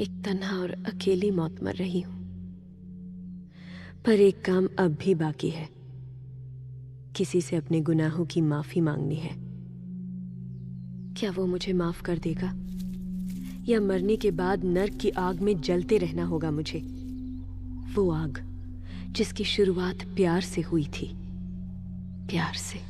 एक तन्हा और अकेली मौत मर रही हूं। पर एक काम अब भी बाकी है। किसी से अपने गुनाहों की माफी मांगनी है। क्या वो मुझे माफ कर देगा, या मरने के बाद नर्क की आग में जलते रहना होगा मुझे? वो आग जिसकी शुरुआत प्यार से हुई थी, प्यार से।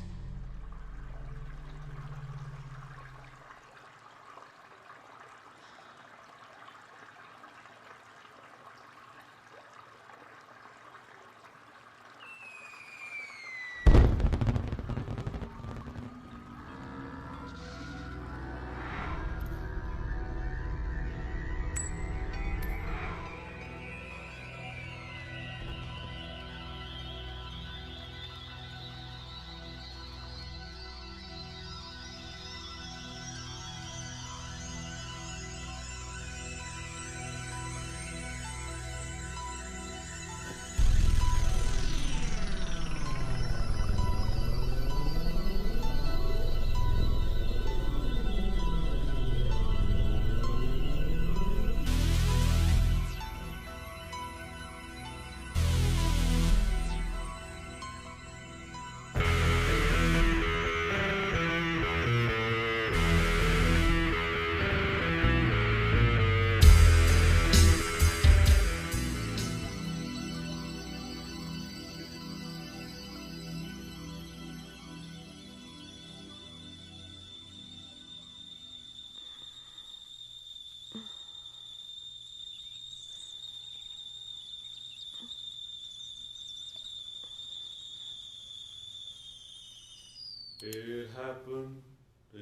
It happened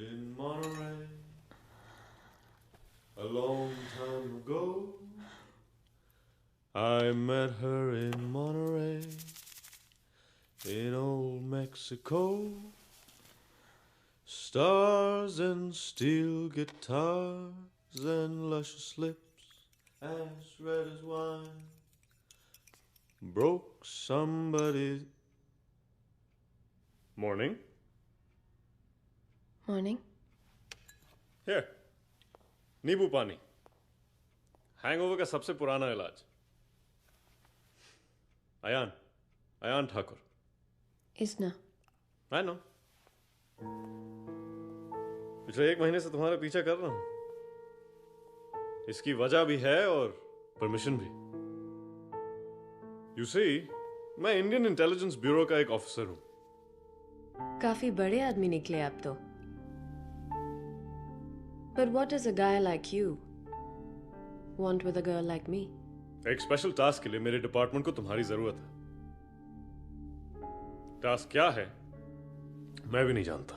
in Monterey a long time ago. I met her in Monterey, in old Mexico. Stars and steel guitars and luscious lips as red as wine broke somebody's... Morning. Morning. Here, नींबू पानी, hangover का सबसे पुराना इलाज। Ayan Thakur. इसना I know। पिछले 1 महीने से तुम्हारा पीछा कर रहा हूं। इसकी वजह भी है और परमिशन भी। You see, मैं इंडियन इंटेलिजेंस ब्यूरो का एक ऑफिसर हूं। काफी बड़े आदमी निकले आप तो। But what does a guy like you want with a girl like me? एक स्पेशल टास्क के लिए मेरे डिपार्टमेंट को तुम्हारी जरूरत है। टास्क क्या है मैं भी नहीं जानता,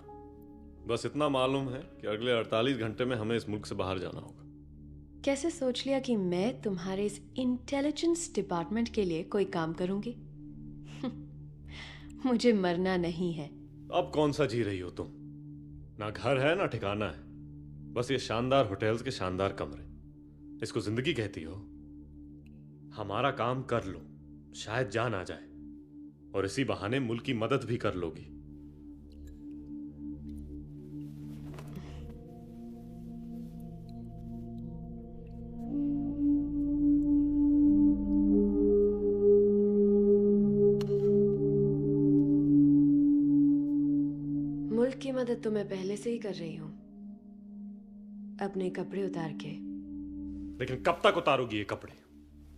बस इतना मालूम है कि अगले 48 घंटे में हमें इस मुल्क से बाहर जाना होगा। कैसे सोच लिया कि मैं तुम्हारे इस इंटेलिजेंस डिपार्टमेंट के लिए कोई काम करूंगी? मुझे मरना नहीं है। अब कौन सा जी रही हो तुम? ना घर है ना ठिकाना है, बस ये शानदार होटल्स के शानदार कमरे। इसको जिंदगी कहती हो? हमारा काम कर लो, शायद जान आ जाए, और इसी बहाने मुल्क की मदद भी कर लोगी। मुल्क की मदद तो मैं पहले से ही कर रही हूं, अपने कपड़े उतार के। लेकिन कब तक उतारोगी ये कपड़े?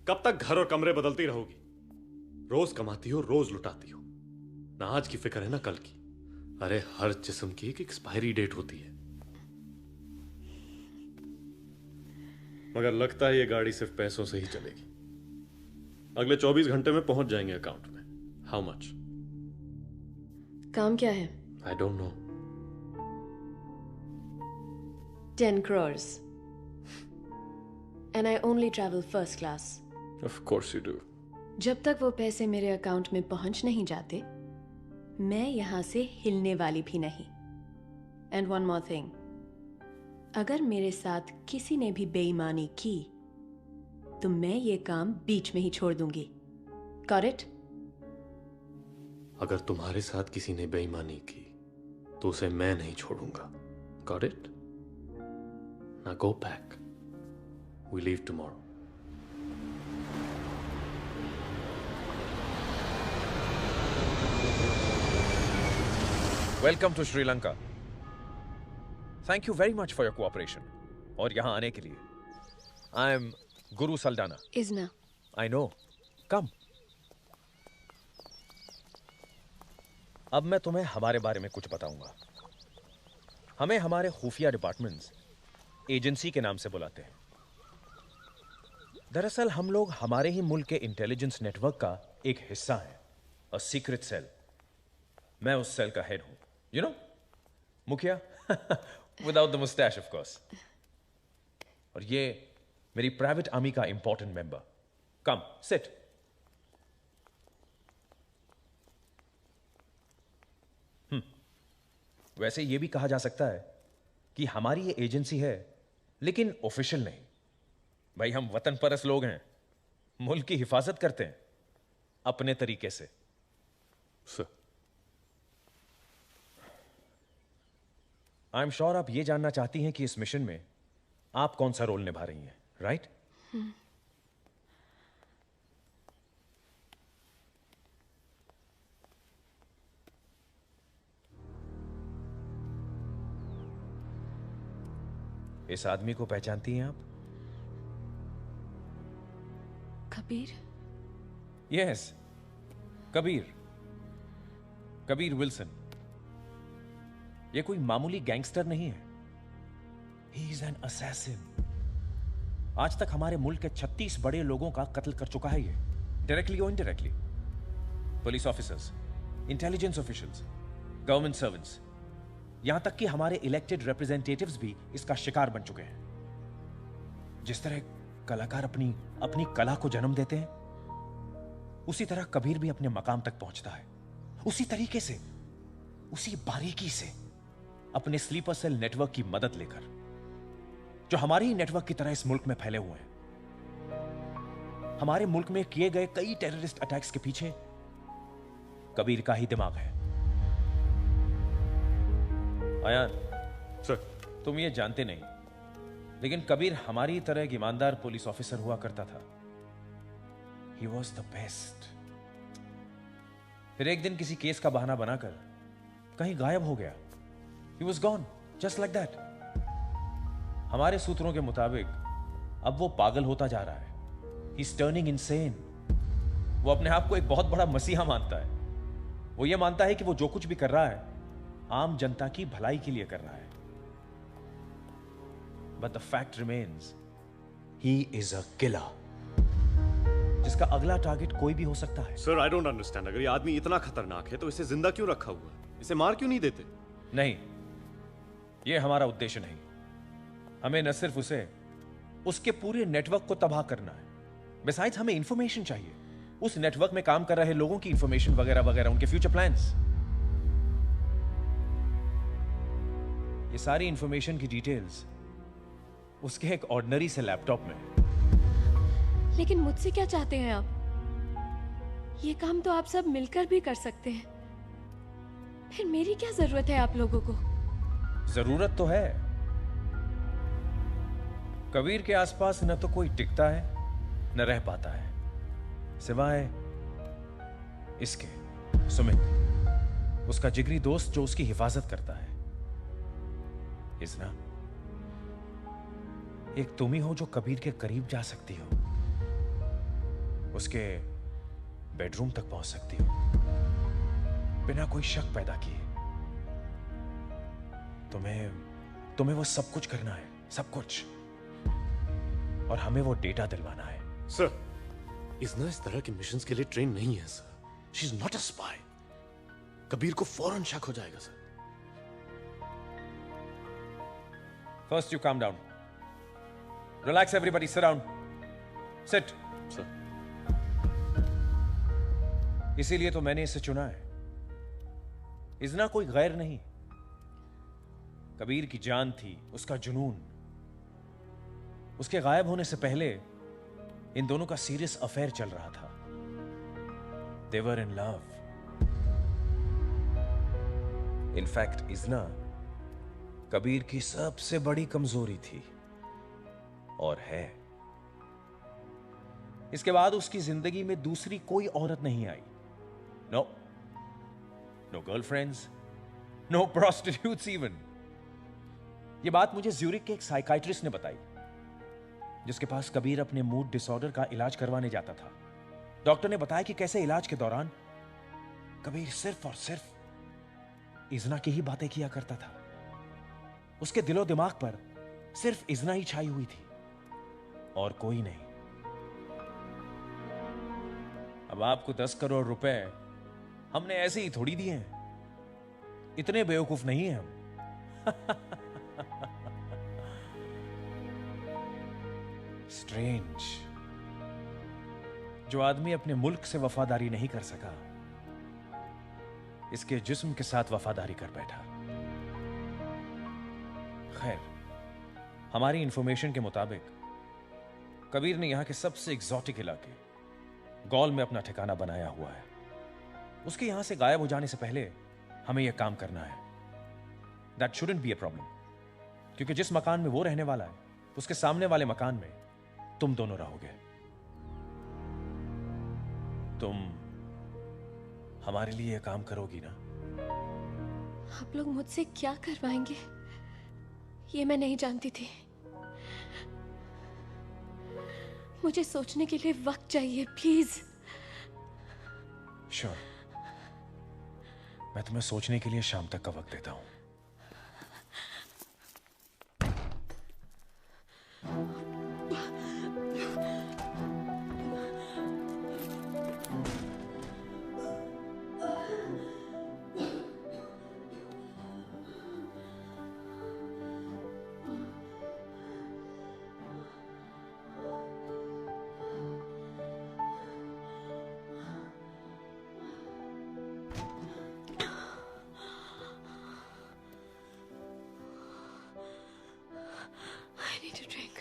कब तक घर और कमरे बदलती रहोगी? रोज कमाती हो, रोज लुटाती हो। ना आज की फिक्र है ना कल की। अरे हर जिस्म की एक एक्सपायरी डेट होती है। मगर लगता है ये गाड़ी सिर्फ पैसों से ही चलेगी। अगले 24 घंटे में पहुंच जाएंगे अकाउंट में। How much? काम क्या है? I don't know. 10 crores. And I only travel first class. Of course you do. जब तक वो पैसे मेरे अकाउंट में पहुंच नहीं जाते, मैं यहां से हिलने वाली भी नहीं। And one more thing. अगर मेरे साथ किसी ने भी बेईमानी की, तो मैं ये काम बीच में ही छोड़ दूंगी। Got it? अगर तुम्हारे साथ किसी ने बेईमानी की, तो उसे मैं नहीं छोड़ूंगा। Got it? Now go back. We leave tomorrow. Welcome to Sri Lanka. Thank you very much for your cooperation. और यहाँ आने के लिए. I am Guru Saldana. Isna. I know. Come. अब मैं तुम्हें हमारे बारे में कुछ बताऊंगा. हमें हमारे खुफिया डिपार्टमेंट्स एजेंसी के नाम से बुलाते हैं. दरअसल हम लोग हमारे ही मुल्क के इंटेलिजेंस नेटवर्क का एक हिस्सा हैं. A secret cell. मैं उस सेल का हेड हूं. You know? मुखिया. Without the mustache, of course. और ये मेरी प्राइवेट आर्मी का इंपॉर्टेंट मेंबर. Come, sit. वैसे ये भी कहा जा सकता है कि हमारी ये एजेंसी है, लेकिन ऑफिशियल नहीं. भाई हम वतन परस्त लोग हैं. मुल्क की हिफाजत करते हैं अपने तरीके से. Sir. आई एम श्योर आप ये जानना चाहती हैं कि इस मिशन में आप कौन सा रोल निभा रही हैं, राइट? इस आदमी को पहचानती हैं आप? कबीर. यस, कबीर. कबीर विल्सन. ये कोई मामूली गैंगस्टर नहीं है. He is an assassin. आज तक हमारे मुल्क के 36 बड़े लोगों का कत्ल कर चुका है ये, डायरेक्टली और indirectly. Police officers, intelligence officials, government servants, यहां तक कि हमारे इलेक्टेड रिप्रेजेंटेटिव्स भी इसका शिकार बन चुके हैं. जिस तरह कलाकार अपनी कला को जन्म देते हैं, उसी तरह कबीर भी अपने मकाम तक पहुंचता है. उसी तरीके से, उसी बारीकी से, अपने स्लीपर सेल नेटवर्क की मदद लेकर, जो हमारे ही नेटवर्क की तरह इस मुल्क में फैले हुए हैं. हमारे मुल्क में किए गए कई टेररिस्ट अटैक्स के पीछे कबीर का ही दिमाग है. आयान, सर. तुम ये जानते नहीं, लेकिन कबीर हमारी तरह एक ईमानदार पुलिस ऑफिसर हुआ करता था. He was the best. फिर एक दिन किसी केस का बहाना बनाकर कहीं गायब हो गया. He was gone, just like that. हमारे सूत्रों के मुताबिक अब वो पागल होता जा रहा है. He's turning insane. वो अपने आप को एक बहुत बड़ा मसीहा मानता है. वो ये मानता है कि वो जो कुछ भी कर रहा है आम जनता की भलाई के लिए कर रहा है. But the fact remains, he is a killer. जिसका अगला टारगेट कोई भी हो सकता है. Sir, I don't understand. अगर ये आदमी इतना खतरनाक है तो इसे जिंदा क्यों रखा हुआ है? इसे मार क्यों नहीं देते? नहीं, ये हमारा उद्देश्य नहीं. हमें न सिर्फ उसे, उसके पूरे नेटवर्क को तबाह करना है. बिसाइड्स हमें इंफॉर्मेशन चाहिए. उस नेटवर्क में काम कर रहे लोगों की इंफॉर्मेशन वगैरह वगैरह, उनके फ्यूचर प्लान्स. ये सारी इंफॉर्मेशन की डिटेल्स उसके एक ऑर्डिनरी से लैपटॉप में. लेकिन मुझसे क्या चाहते हैं आप? ये काम तो आप सब मिलकर भी कर सकते हैं. फिर मेरी क्या जरूरत है आप लोगों को? जरूरत तो है. कबीर के आसपास न तो कोई टिकता है न रह पाता है, सिवाय इसके, सुमित, उसका जिगरी दोस्त जो उसकी हिफाजत करता है. इजना, एक तुम ही हो जो कबीर के करीब जा सकती हो, उसके बेडरूम तक पहुंच सकती हो, बिना कोई शक पैदा किए. तुम्हें वो सब कुछ करना है, सब कुछ. और हमें वो डेटा दिलवाना है. सर, इजना इस तरह के मिशंस के लिए ट्रेन नहीं है sir. She is not a spy. Kabir को फौरन शक हो जाएगा sir. First you calm down. Relax everybody, sit down. Sit. Sir. इसीलिए तो मैंने इसे चुना है. इजना कोई गैर नहीं. कबीर की जान थी, उसका जुनून. उसके गायब होने से पहले इन दोनों का सीरियस अफेयर चल रहा था. They were in love. In fact, Izna Kabir की सबसे बड़ी कमजोरी थी और है. इसके बाद उसकी जिंदगी में दूसरी कोई औरत नहीं आई। No, no girlfriends, no prostitutes even. यह बात मुझे ज्यूरिक के एक साइकाइट्रिस्ट ने बताई, जिसके पास कबीर अपने मूड डिसऑर्डर का इलाज करवाने जाता था। डॉक्टर ने बताया कि कैसे इलाज के दौरान कबीर सिर्फ और सिर्फ इजना की ही बातें किया करता था। उसके दिलो दिमाग पर सिर्फ इजना ही छाई हुई थी और कोई नहीं। अब आपको 10 करोड़ रुपए हमने ऐसे ही थोड़ी दिए हैं, इतने बेवकूफ नहीं हैं हम। स्ट्रेंज, जो आदमी अपने मुल्क से वफादारी नहीं कर सका, इसके जिस्म के साथ वफादारी कर बैठा। खैर, हमारी इंफॉर्मेशन के मुताबिक कबीर ने यहां के सबसे एग्जॉटिक इलाके गौल में अपना ठिकाना बनाया हुआ है। उसके यहां से गायब हो जाने से पहले हमें यह काम करना है। That shouldn't be a problem, क्योंकि जिस मकान में वो रहने वाला है, उसके सामने वाले मकान में तुम दोनों रहोगे। तुम हमारे लिए यह काम करोगी ना? आप लोग मुझसे क्या करवाएंगे, ये मैं नहीं जानती थी। मुझे सोचने के लिए वक्त चाहिए, प्लीज। श्योर, मैं तुम्हें सोचने के लिए शाम तक का वक्त देता हूं। I need a drink.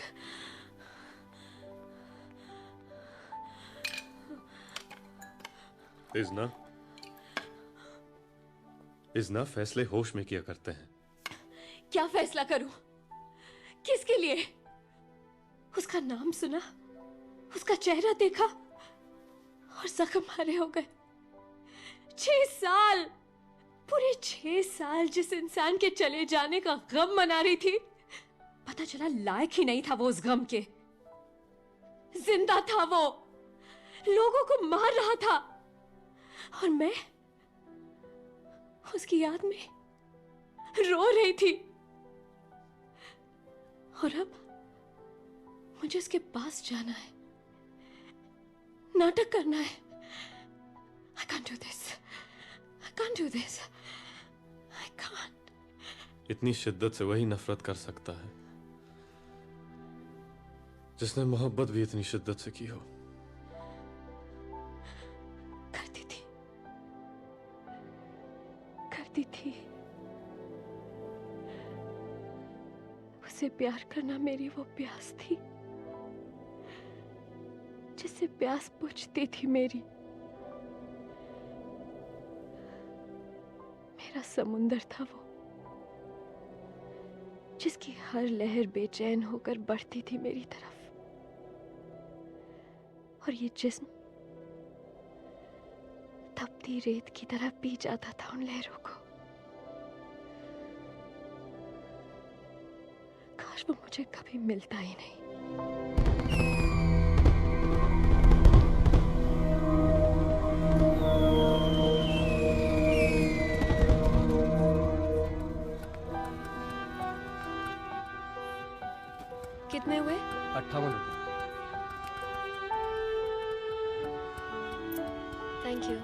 Izna फैसले होश में किया करते हैं। क्या फैसला करूं? किसके लिए? उसका नाम सुना, उसका चेहरा देखा और जख्म हरे हो गए। 6 साल, पूरे 6 साल जिस इंसान के चले जाने का गम मना रही थी, पता चला लायक ही नहीं था वो उस गम के। जिंदा था वो, लोगों को मार रहा था, और मैं उसकी याद में रो रही थी। और अब मुझे उसके पास जाना है, नाटक करना है। I can't do this. I can't do this. I can't. इतनी शिद्दत से वही नफरत कर सकता है जिसने मोहब्बत भी इतनी शिद्दत से की हो। करती थी। उसे प्यार करना मेरी वो प्यास थी जिससे प्यास बुझती थी मेरी। मेरा समुंदर था वो, जिसकी हर लहर बेचैन होकर बढ़ती थी मेरी तरफ। और ये जिस्म तपती रेत की तरह पी जाता था उन लहरों को। काश वो मुझे कभी मिलता ही नहीं। कितने हुए? 58 रुपए। Thank you.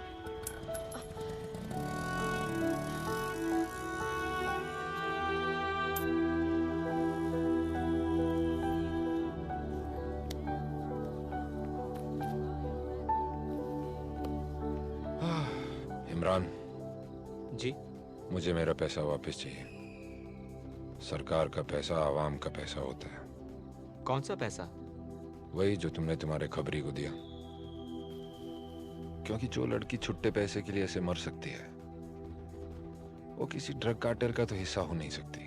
इमरान जी? मुझे मेरा पैसा वापस चाहिए। सरकार का पैसा आवाम का पैसा होता है। कौन सा पैसा? वही जो तुमने तुम्हारे खबरी को दिया। क्योंकि जो लड़की छुट्टे पैसे के लिए ऐसे मर सकती है, वो किसी ड्रग कार्टेल का तो हिस्सा हो नहीं सकती।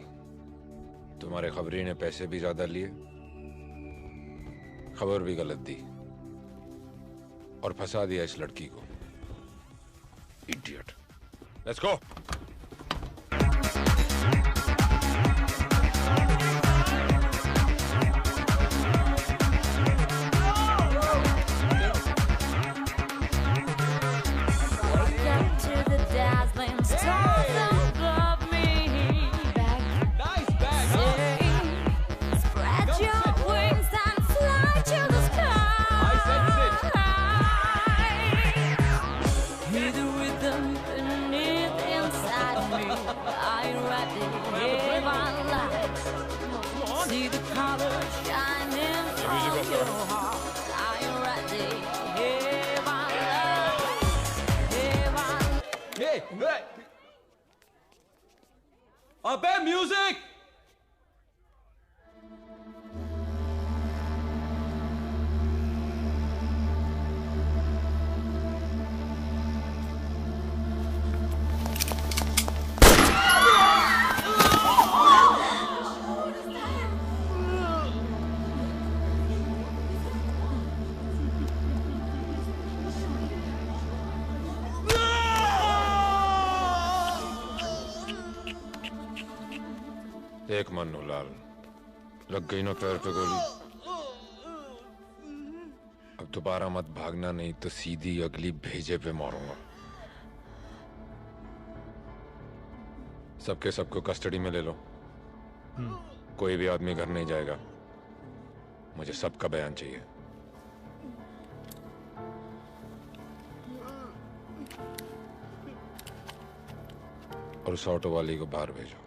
तुम्हारे खबरी ने पैसे भी ज्यादा लिए, खबर भी गलत दी। और फंसा दिया इस लड़की को। Idiot. Let's go. See the colors shining from your heart. Are you ready? Hey, my love. Hey, my love. Hey, hey! अबे म्यूजिक! एक मन्नू लाल, लग गई ना पैर पे गोली। अब दोबारा मत भागना, नहीं तो सीधी अगली भेजे पे मारूंगा। सबके सबको कस्टडी में ले लो। कोई भी आदमी घर नहीं जाएगा। मुझे सबका बयान चाहिए। और उस ऑटो वाली को बाहर भेजो।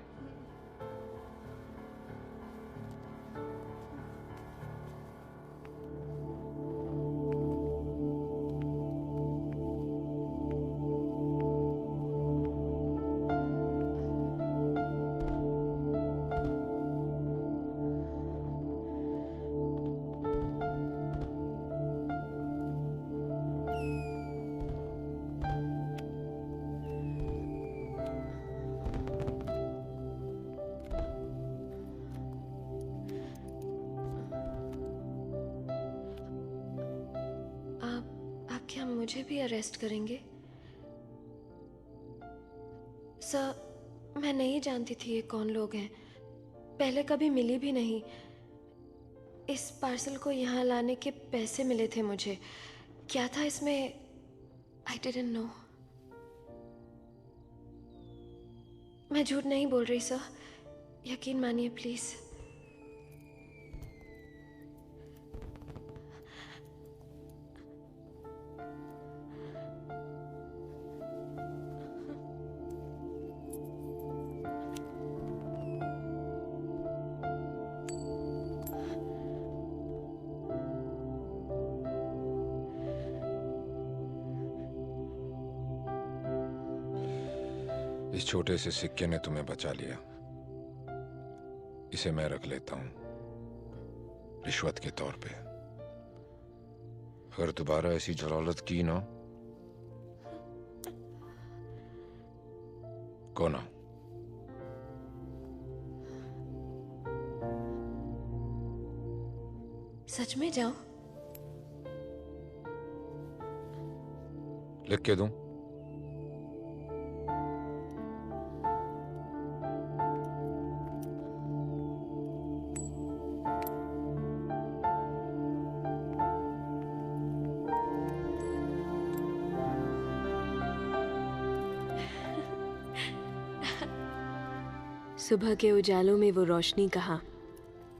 क्या मुझे भी अरेस्ट करेंगे? सर, मैं नहीं जानती थी ये कौन लोग हैं। पहले कभी मिली भी नहीं। इस पार्सल को यहाँ लाने के पैसे मिले थे मुझे। क्या था इसमें? I didn't know. मैं झूठ नहीं बोल रही सर, यकीन मानिए प्लीज। इस छोटे से सिक्के ने तुम्हें बचा लिया। इसे मैं रख लेता हूं रिश्वत के तौर पे। अगर दोबारा ऐसी जलालत की ना, कोना सच में जाऊं? लिख के दूं? सुबह के उजालों में वो रोशनी कहाँ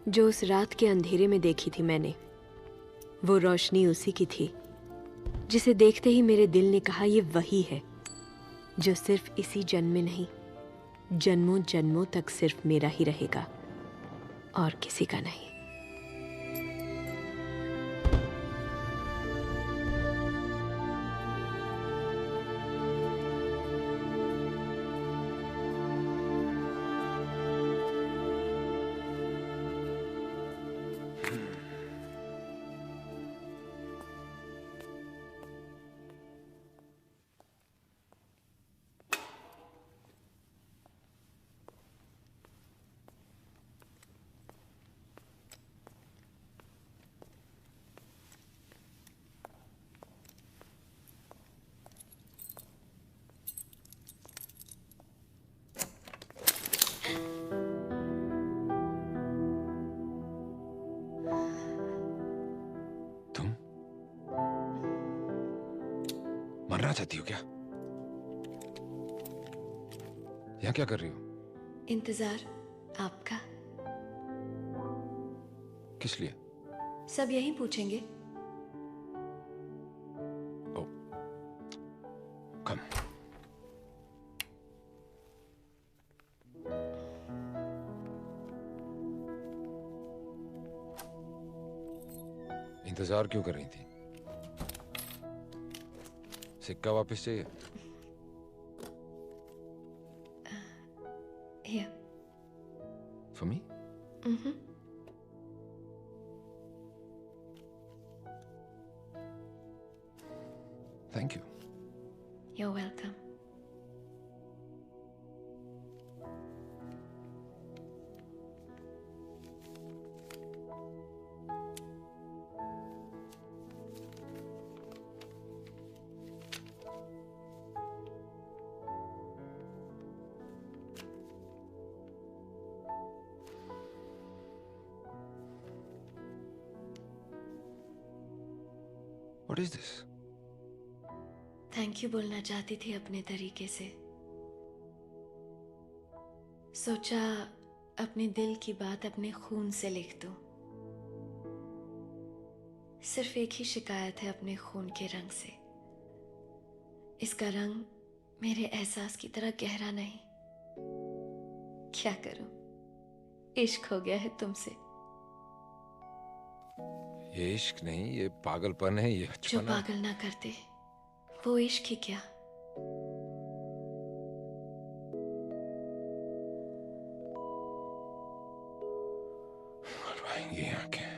जो उस रात के अंधेरे में देखी थी मैंने। वो रोशनी उसी की थी जिसे देखते ही मेरे दिल ने कहा ये वही है जो सिर्फ इसी जन्म में नहीं, जन्मों जन्मों तक सिर्फ मेरा ही रहेगा और किसी का नहीं। मरना चाहती हो क्या? यहाँ क्या कर रही हो? इंतजार आपका। किस लिए? सब यही पूछेंगे। ओ, कम। इंतजार क्यों कर रही थी? सिक्का वापस चाहिए? Here. For me? Mm-hmm. Thank you. You're welcome. What is this? Thank you बोलना चाहती थी अपने तरीके से। सोचा अपने दिल की बात अपने खून से लिख दूं। सिर्फ एक ही शिकायत है अपने खून के रंग से। इसका रंग मेरे एहसास की तरह गहरा नहीं। क्या करूं, इश्क हो गया है तुमसे। ये इश्क नहीं, ये पागलपन है, ये जो बचपन है। पागल ना करते वो इश्क ही क्या। मरवाएंगी आंखें।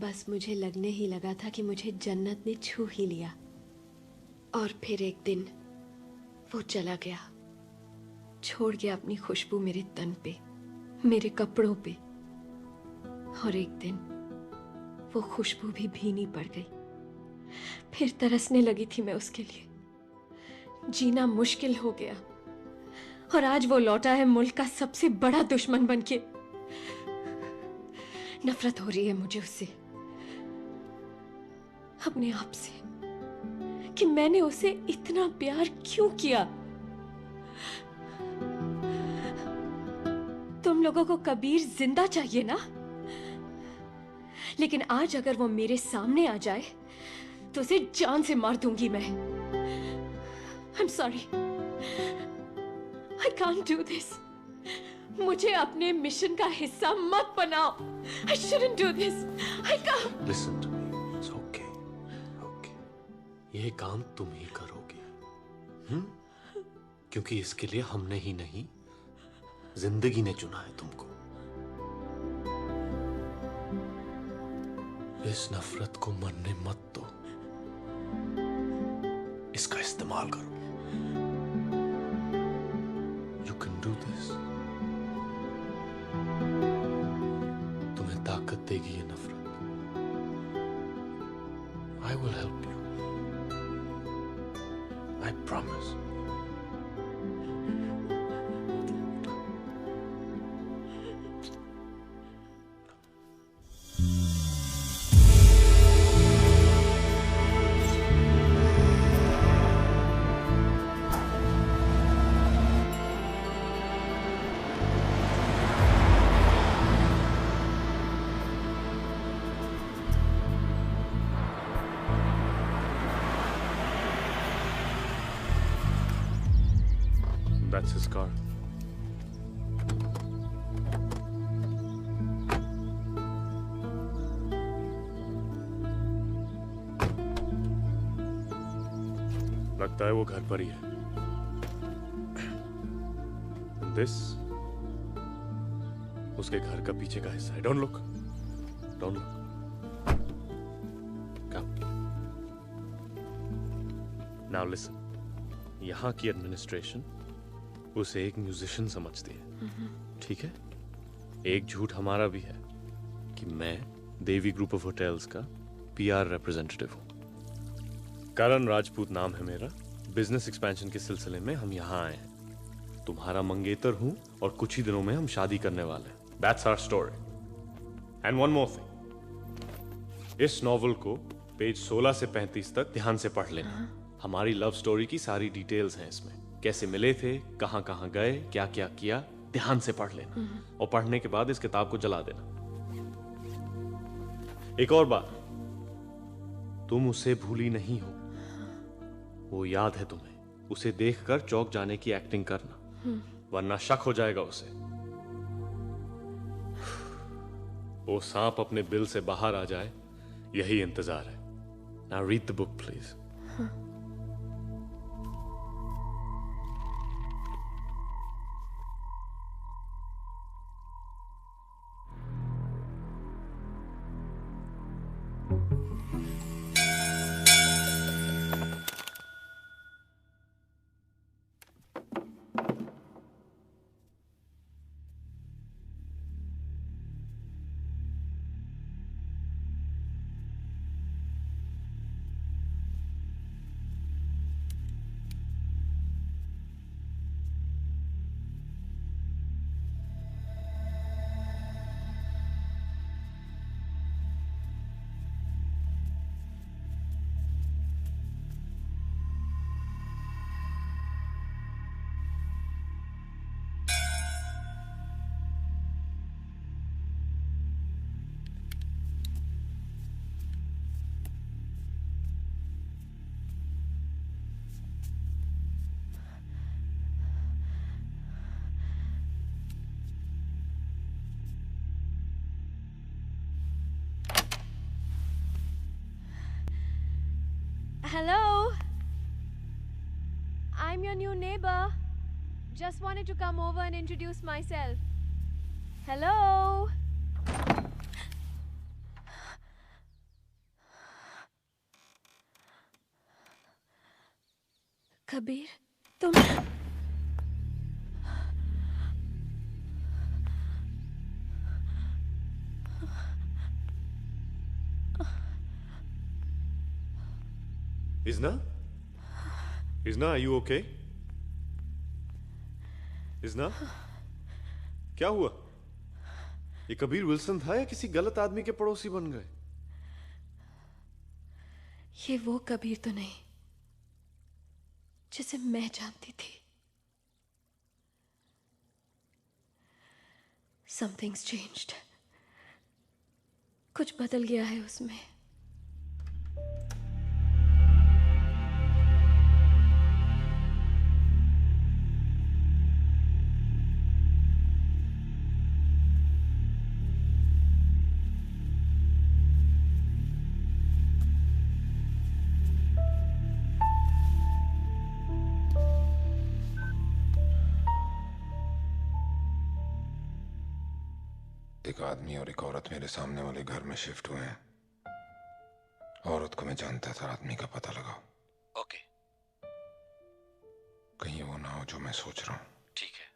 बस मुझे लगने ही लगा था कि मुझे जन्नत ने छू ही लिया। और फिर एक दिन वो चला गया, छोड़ गया अपनी खुशबू मेरे तन पे, मेरे कपड़ों पे। और एक दिन वो खुशबू भी भीनी पड़ गई। फिर तरसने लगी थी मैं उसके लिए। जीना मुश्किल हो गया। और आज वो लौटा है मुल्क का सबसे बड़ा दुश्मन बनके। नफरत हो रही है मुझे उससे, अपने आप से, कि मैंने उसे इतना प्यार क्यों किया। तुम लोगों को कबीर जिंदा चाहिए ना, लेकिन आज अगर वो मेरे सामने आ जाए तो उसे जान से मार दूंगी मैं। I'm sorry, I can't do this. मुझे अपने मिशन का हिस्सा मत बनाओ। I shouldn't do this. I can't. Listen to me. It's okay. Okay. ये काम तुम ही करोगी, क्योंकि इसके लिए हमने ही नहीं, जिंदगी ने चुना है तुमको। इस नफरत को मरने मत दो, इसका इस्तेमाल करो। You can do this. तुम्हें ताकत देगी ये नफरत। I will help you. I promise. That's his car. लगता है वो घर पर ही है. This उसके घर का पीछे का हिस्सा है. Don't look. Don't look. Come. Now listen. यहाँ की एडमिनिस्ट्रेशन उसे एक म्यूजिशियन समझती है. ठीक है? एक झूठ हमारा भी है कि मैं देवी ग्रुप ऑफ होटल्स का पीआर रिप्रेजेंटेटिव हूं. करण राजपूत नाम है मेरा. बिजनेस एक्सपेंशन के सिलसिले में हम यहाँ आए हैं. तुम्हारा मंगेतर हूं और कुछ ही दिनों में हम शादी करने वाले हैं. That's our story. And one more thing. इस नॉवल को पेज 16 से 35 तक ध्यान से पढ़ लेना. हमारी लव स्टोरी की सारी डिटेल्स हैं इसमें. कैसे मिले थे, कहां कहां गए, क्या क्या किया, ध्यान से पढ़ लेना. और पढ़ने के बाद इस किताब को जला देना. एक और बात, तुम उसे भूली नहीं हो. वो याद है तुम्हें. उसे देखकर चौंक जाने की एक्टिंग करना, वरना शक हो जाएगा उसे. वो सांप अपने बिल से बाहर आ जाए, यही इंतजार है. Now read the book, please. Hello. I'm your new neighbor. Just wanted to come over and introduce myself. Hello. Kabir, तुम Isna? Isna, are you okay? Isna? क्या हुआ? ये कबीर विल्सन था या किसी गलत आदमी के पड़ोसी बन गए? ये वो कबीर तो नहीं जिसे मैं जानती थी. Something's changed. कुछ बदल गया है उसमें. एक आदमी और एक औरत मेरे सामने वाले घर में शिफ्ट हुए हैं. औरत को मैं जानता था. आदमी का पता लगाओ. ओके, कहीं वो ना हो जो मैं सोच रहा हूँ. ठीक है.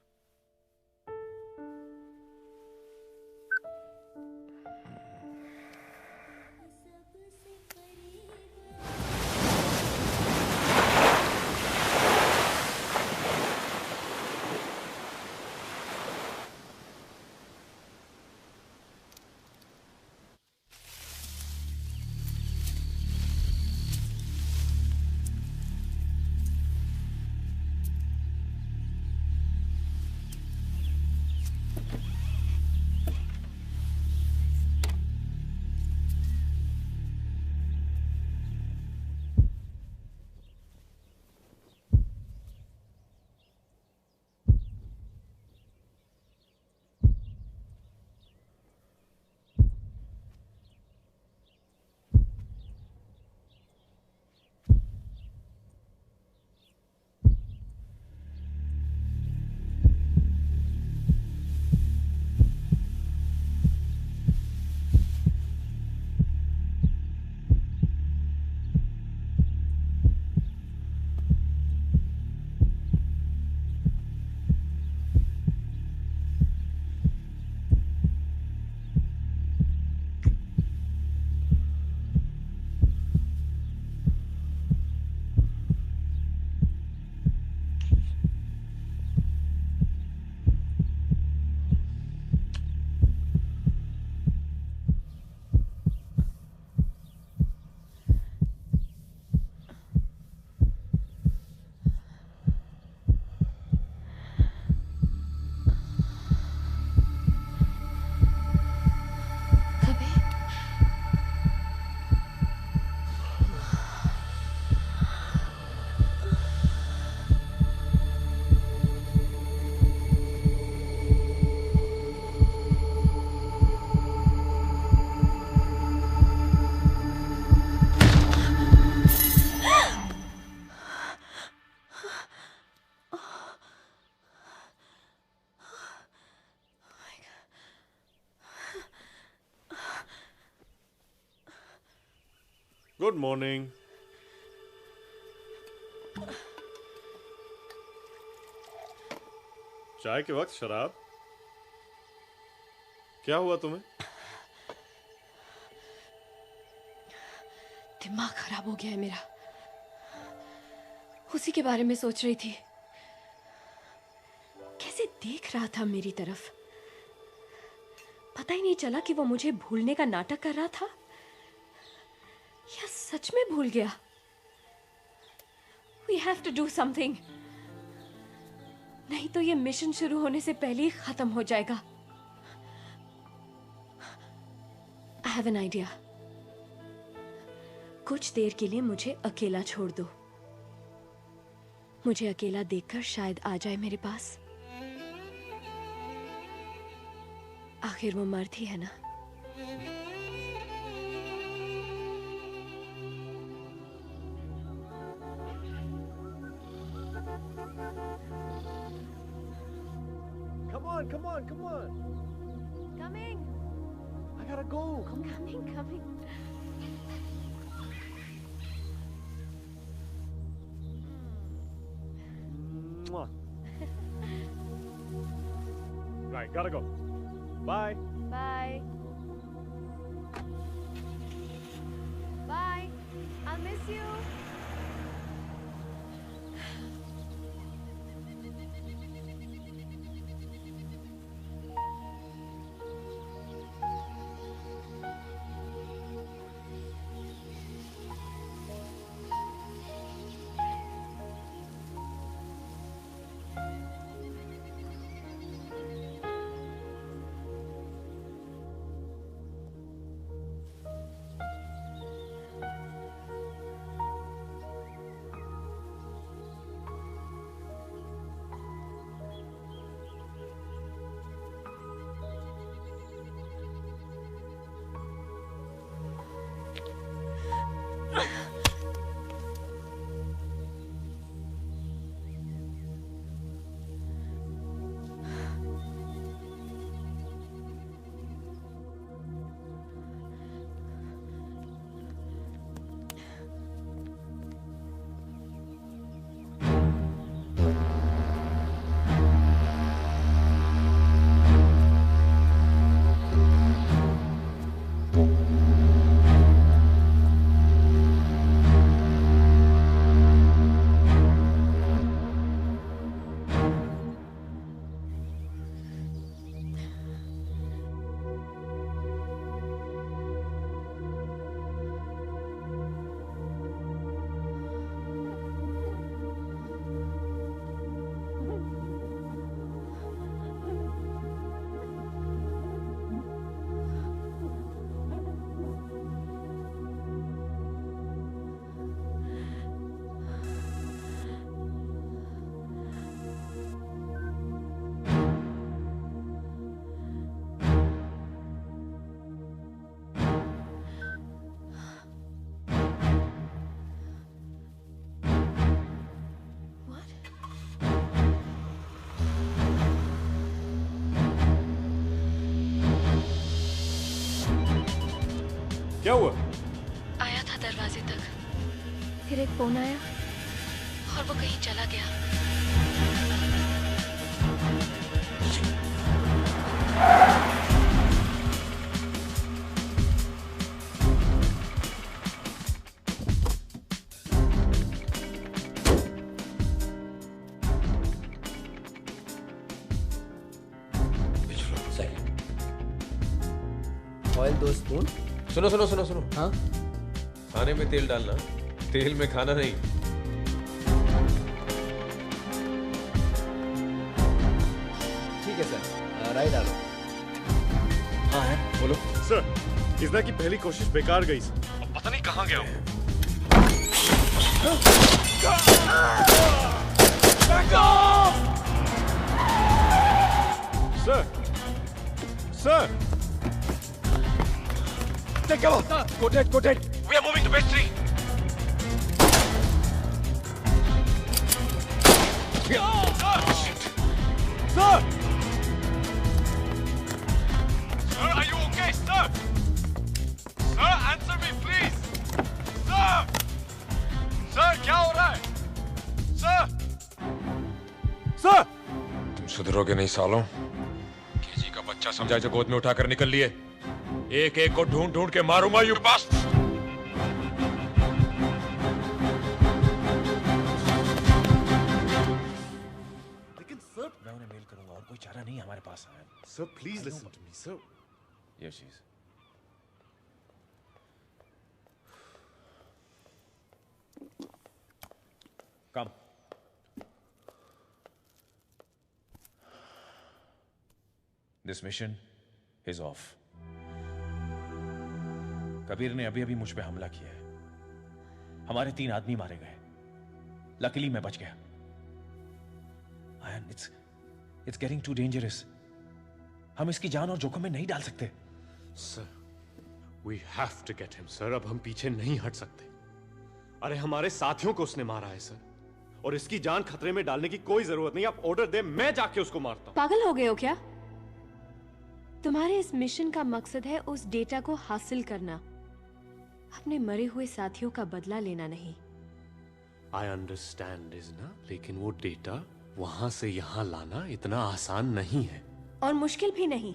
Good morning. चाय के वक्त शराब? क्या हुआ तुम्हें? दिमाग खराब हो गया है मेरा। उसी के बारे में सोच रही थी। कैसे देख रहा था मेरी तरफ। पता ही नहीं चला कि वो मुझे भूलने का नाटक कर रहा था या सच में भूल गया। We have to do something. नहीं तो ये मिशन शुरू होने से पहले ही खत्म हो जाएगा। I have an idea. कुछ देर के लिए मुझे अकेला छोड़ दो। मुझे अकेला देखकर शायद आ जाए मेरे पास। आखिर वो मर्द ही है ना। Come on, come on, come on. Coming, I gotta go. Come on. coming. Mwah. Right, gotta go. Bye. Bye. Bye. I'll miss you. क्या हुआ? आया था दरवाजे तक, फिर एक फोन आया और वो कहीं चला गया। Oil 2 spoon. सुनो सुनो सुनो सुनो। हाँ, खाने में तेल डालना, तेल में खाना नहीं। ठीक है सर, राई डालो। हाँ है, बोलो। सर, इज़ना की पहली कोशिश बेकार गई सर। अब पता नहीं कहाँ गया वो। Sir, sir, Take cover. Go dead, go dead. We are moving to base 3. Shit. Sir! Sir, are you okay, sir? Sir, answer me, please. Sir! सुधरोगे नहीं सालों। केजी का बच्चा समझा जो गोद में उठाकर निकल लिए। एक एक को ढूंढ ढूंढ के मारूंगा यू बस। लेकिन सर, मैं उन्हें मेल करूंगा और कोई चारा नहीं हमारे पास है। Sir please listen to me sir. Yes, she's. Come. This mission is off. Kabir ने अभी अभी मुझ पे हमला किया है। हमारे 3 आदमी मारे गए। लकीली मैं बच गया। And it's getting too dangerous. हम इसकी जान और जोखिम में नहीं डाल सकते। Sir, we have to get him, sir. अब हम पीछे नहीं हट सकते। अरे हमारे साथियों को उसने मारा है सर, और इसकी जान खतरे में डालने की कोई जरूरत नहीं। आप ऑर्डर दे, मैं जाके उसको मारता हूं। पागल हो गए हो क्या? तुम्हारे इस मिशन का मकसद है उस डेटा को हासिल करना, अपने मरे हुए साथियों का बदला लेना नहीं। आई अंडरस्टैंड इज ना, लेकिन वो डेटा वहां से यहां लाना इतना आसान नहीं है। और मुश्किल भी नहीं,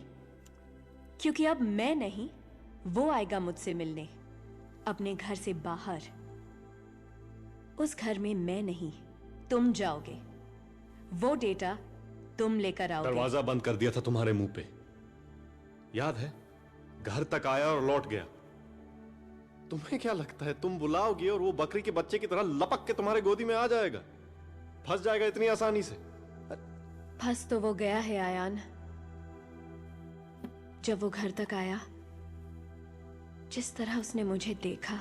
क्योंकि अब मैं नहीं, वो आएगा मुझसे मिलने, अपने घर से बाहर। उस घर में मैं नहीं, तुम जाओगे। वो डेटा तुम लेकर आओगे। दरवाजा बंद कर दिया था तुम्हारे मुंह पे, याद है? घर तक आया और लौट गया। तुम्हें क्या लगता है तुम बुलाओगे और वो बकरी के बच्चे की तरह लपक के तुम्हारे गोदी में आ जाएगा? फंस जाएगा इतनी आसानी से? फंस तो वो गया है आयान। जब वो घर तक आया, जिस तरह उसने मुझे देखा,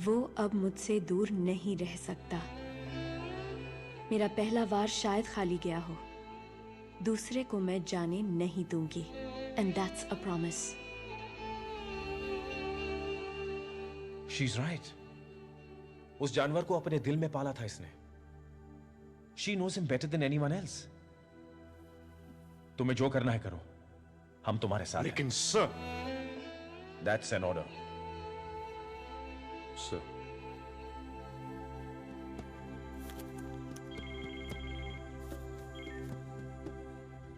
वो अब मुझसे दूर नहीं रह सकता। मेरा पहला वार शायद खाली गया हो, दूसरे को मैं जाने नहीं दूंगी। And that's a promise. She's right. उस जानवर को अपने दिल में पाला था इसने। She knows him better than anyone else. तुम्हें जो करना है करो, हम तुम्हारे साथ हैं। लेकिन sir, That's an order. Sir,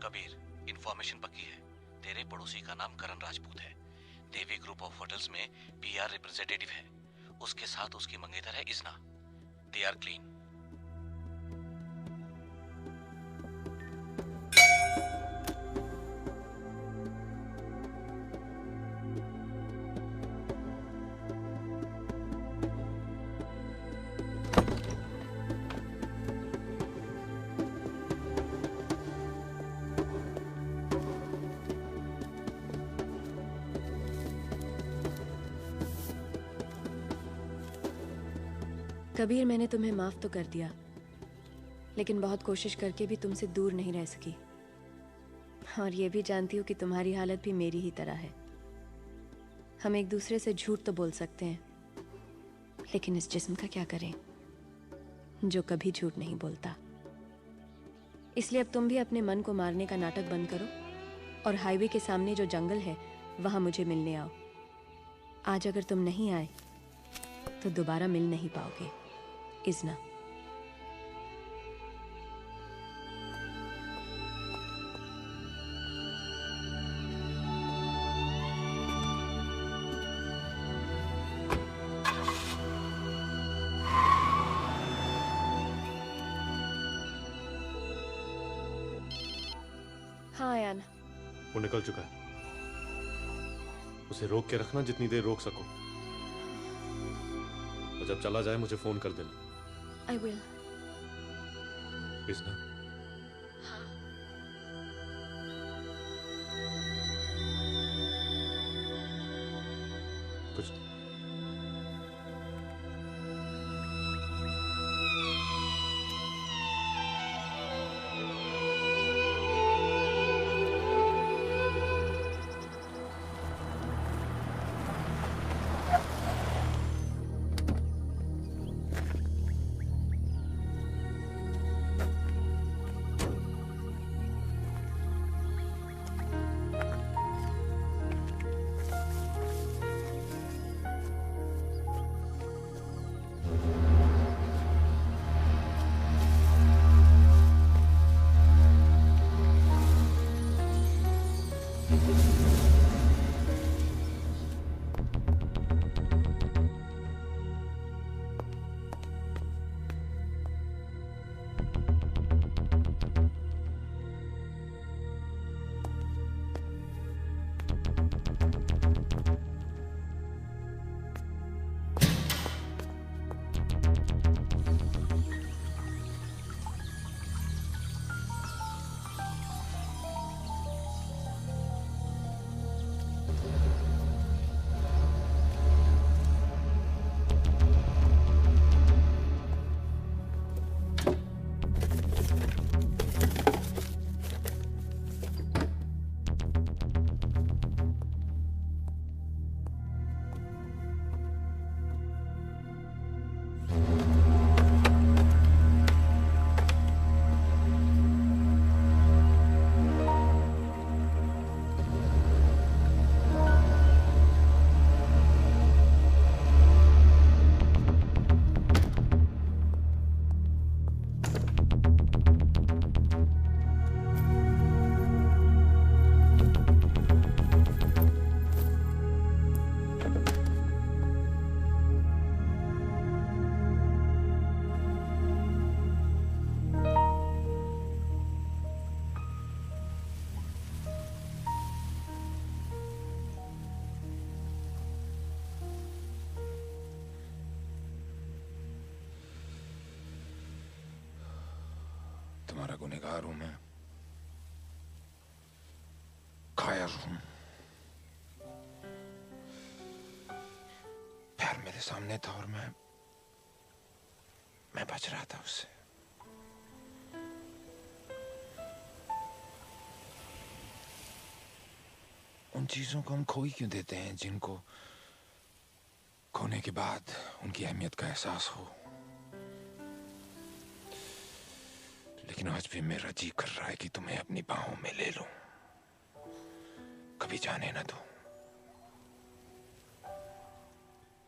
Kabir, information पक्की है। तेरे पड़ोसी का नाम करण राजपूत है। देवी ग्रुप ऑफ होटल्स में पीआर रिप्रेजेंटेटिव है। उसके साथ उसकी मंगेतर है Izna. They are clean. Kabir, मैंने तुम्हें माफ तो कर दिया, लेकिन बहुत कोशिश करके भी तुमसे दूर नहीं रह सकी। और ये भी जानती हूँ कि तुम्हारी हालत भी मेरी ही तरह है। हम एक दूसरे से झूठ तो बोल सकते हैं, लेकिन इस जिस्म का क्या करें जो कभी झूठ नहीं बोलता। इसलिए अब तुम भी अपने मन को मारने का नाटक बंद करो और हाईवे के सामने जो जंगल है वहां मुझे मिलने आओ। आज अगर तुम नहीं आए तो दोबारा मिल नहीं पाओगे। इजना। हाँ आयान, वो निकल चुका है। उसे रोक के रखना जितनी देर रोक सको, और जब चला जाए मुझे फोन कर देना। I will. इजना, कुछ तुम्हारा गुनहगार हूं मैं, कायर हूं। प्यार मेरे सामने था और मैं बच रहा था उससे। उन चीजों को हम खो ही क्यों देते हैं जिनको खोने के बाद उनकी अहमियत का एहसास हो। लेकिन आज भी मेरा जी कर रहा है कि तुम्हें अपनी बाहों में ले लूं, कभी जाने न दूं।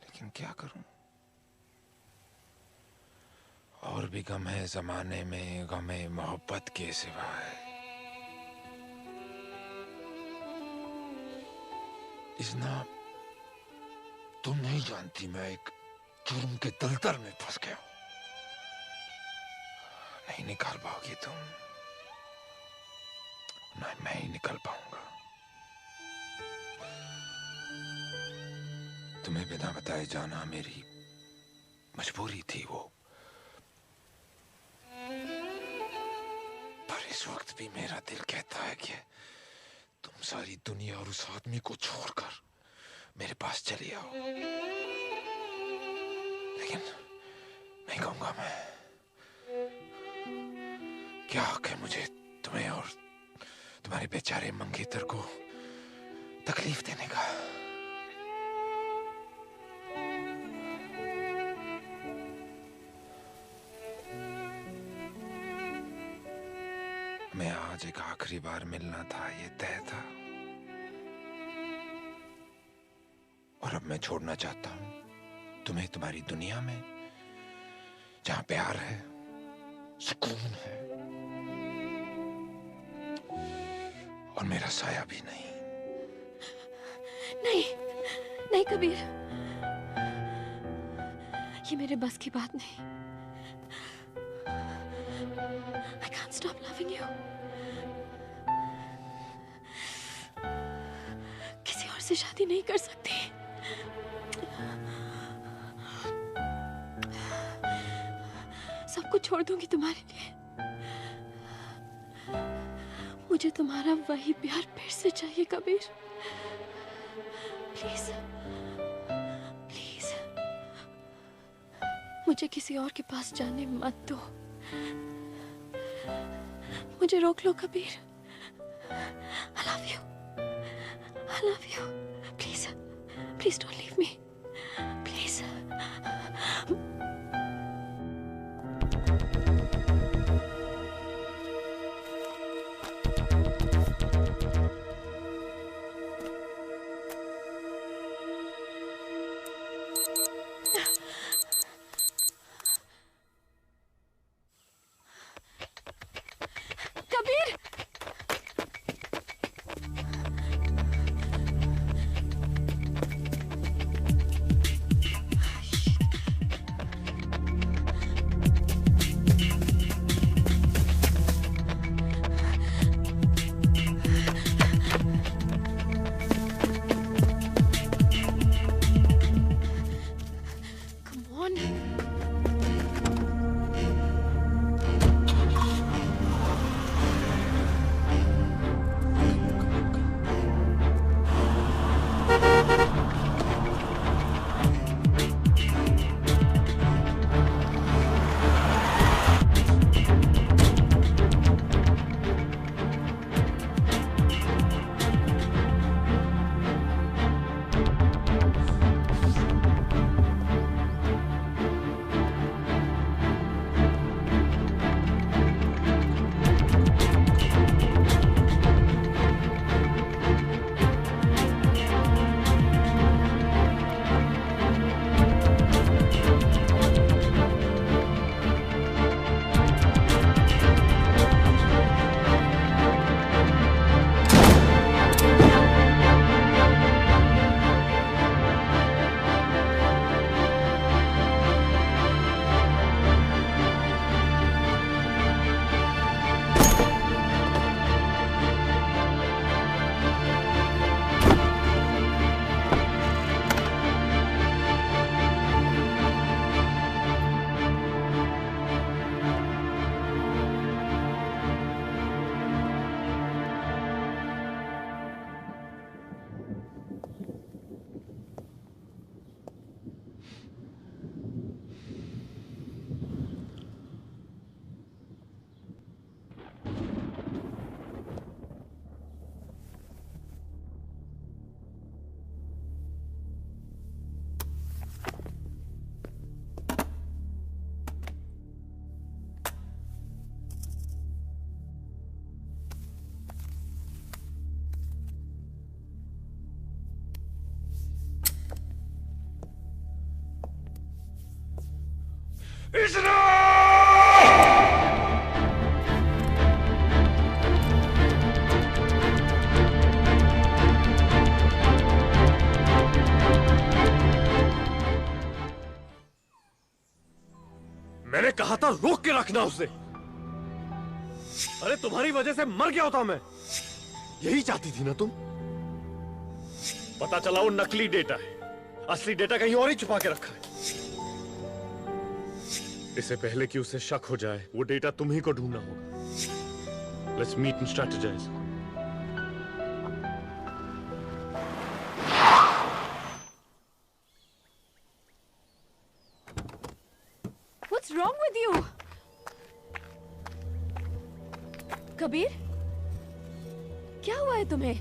लेकिन क्या करूं? और भी गम है जमाने में, गमे मोहब्बत के सिवाय। इतना तुम नहीं जानती, मैं एक जुर्म के दलदल में फंस गया हूं। नहीं निकाल पाओगी तुम, ना मैं ही निकल पाऊंगा। तुम्हें बिना बताए जाना मेरी मजबूरी थी वो, पर इस वक्त भी मेरा दिल कहता है कि तुम सारी दुनिया और उस आदमी को छोड़कर मेरे पास चली आओ। लेकिन नहीं कहूंगा मैं। क्या हक है मुझे तुम्हें और तुम्हारे बेचारे मंगेतर को तकलीफ देने का? मैं आज एक आखिरी बार मिलना था, ये तय था। और अब मैं छोड़ना चाहता हूं तुम्हें तुम्हारी दुनिया में, जहां प्यार है, सुकून है और मेरा साया भी नहीं। नहीं, नहीं कबीर, ये मेरे बस की बात नहीं। I can't stop loving you. किसी और से शादी नहीं कर सकती। सब कुछ छोड़ दूंगी तुम्हारे लिए। मुझे तुम्हारा वही प्यार फिर से चाहिए कबीर। प्लीज, प्लीज, मुझे किसी और के पास जाने मत दो। मुझे रोक लो Kabir. I love you. I love you. Please, please don't leave me. Please. Kabir! मैंने कहा था रोक के रखना उसे। अरे तुम्हारी वजह से मर गया होता मैं। यही चाहती थी ना तुम? पता चला वो नकली डेटा है, असली डेटा कहीं और ही छुपा के रखा है। इससे पहले कि उसे शक हो जाए, वो डेटा तुम ही को ढूंढना होगा। Let's meet and strategize. What's wrong with you? Kabir, क्या हुआ है तुम्हें?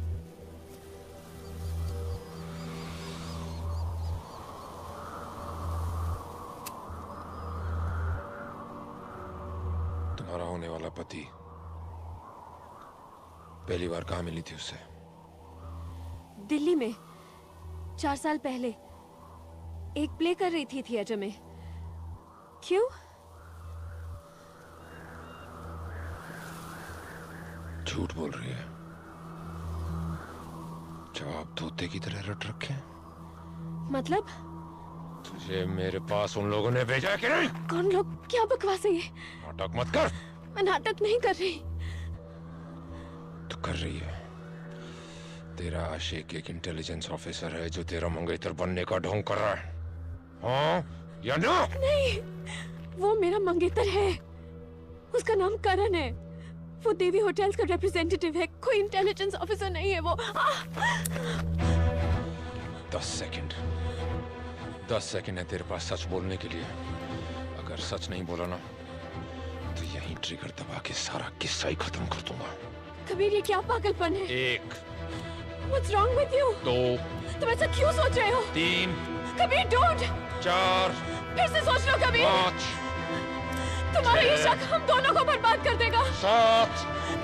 तुम्हारा होने वाला पति पहली बार कहाँ मिली थी उससे? दिल्ली में 4 साल पहले एक प्ले कर रही थी थिएटर में। क्यों? झूठ बोल रही है। जवाब तोते की तरह रट रखे हैं। मतलब? तुझे मेरे पास उन लोगों ने भेजा है कि नहीं? कौन लोग? क्या बकवास है ये? नाटक मत कर। मैं नाटक नहीं कर रही। तू कर रही है। तेरा आशिक एक इंटेलिजेंस ऑफिसर है जो तेरा मंगेतर बनने का ढोंग कर रहा है। हाँ या ना? नहीं, वो मेरा मंगेतर है। उसका नाम करण है। वो देवी होटल्स का रिप्रेजेंटेटिव है, कोई इंटेलिजेंस ऑफिसर नहीं है वो। 10 सेकंड है तेरे पास सच बोलने के लिए। अगर सच नहीं बोला ना तो यहीं ट्रिगर दबा के सारा किस्सा ही खत्म कर दूंगा। कबीर, ये क्या पागलपन है? 1 What's wrong with you? 2 तुम ऐसा क्यों सोच रहे हो? 3 कबीर, don't! 4 फिर से सोच लो कबीर। 5 तुम्हारा ये शक हम दोनों को बर्बाद कर देगा। 7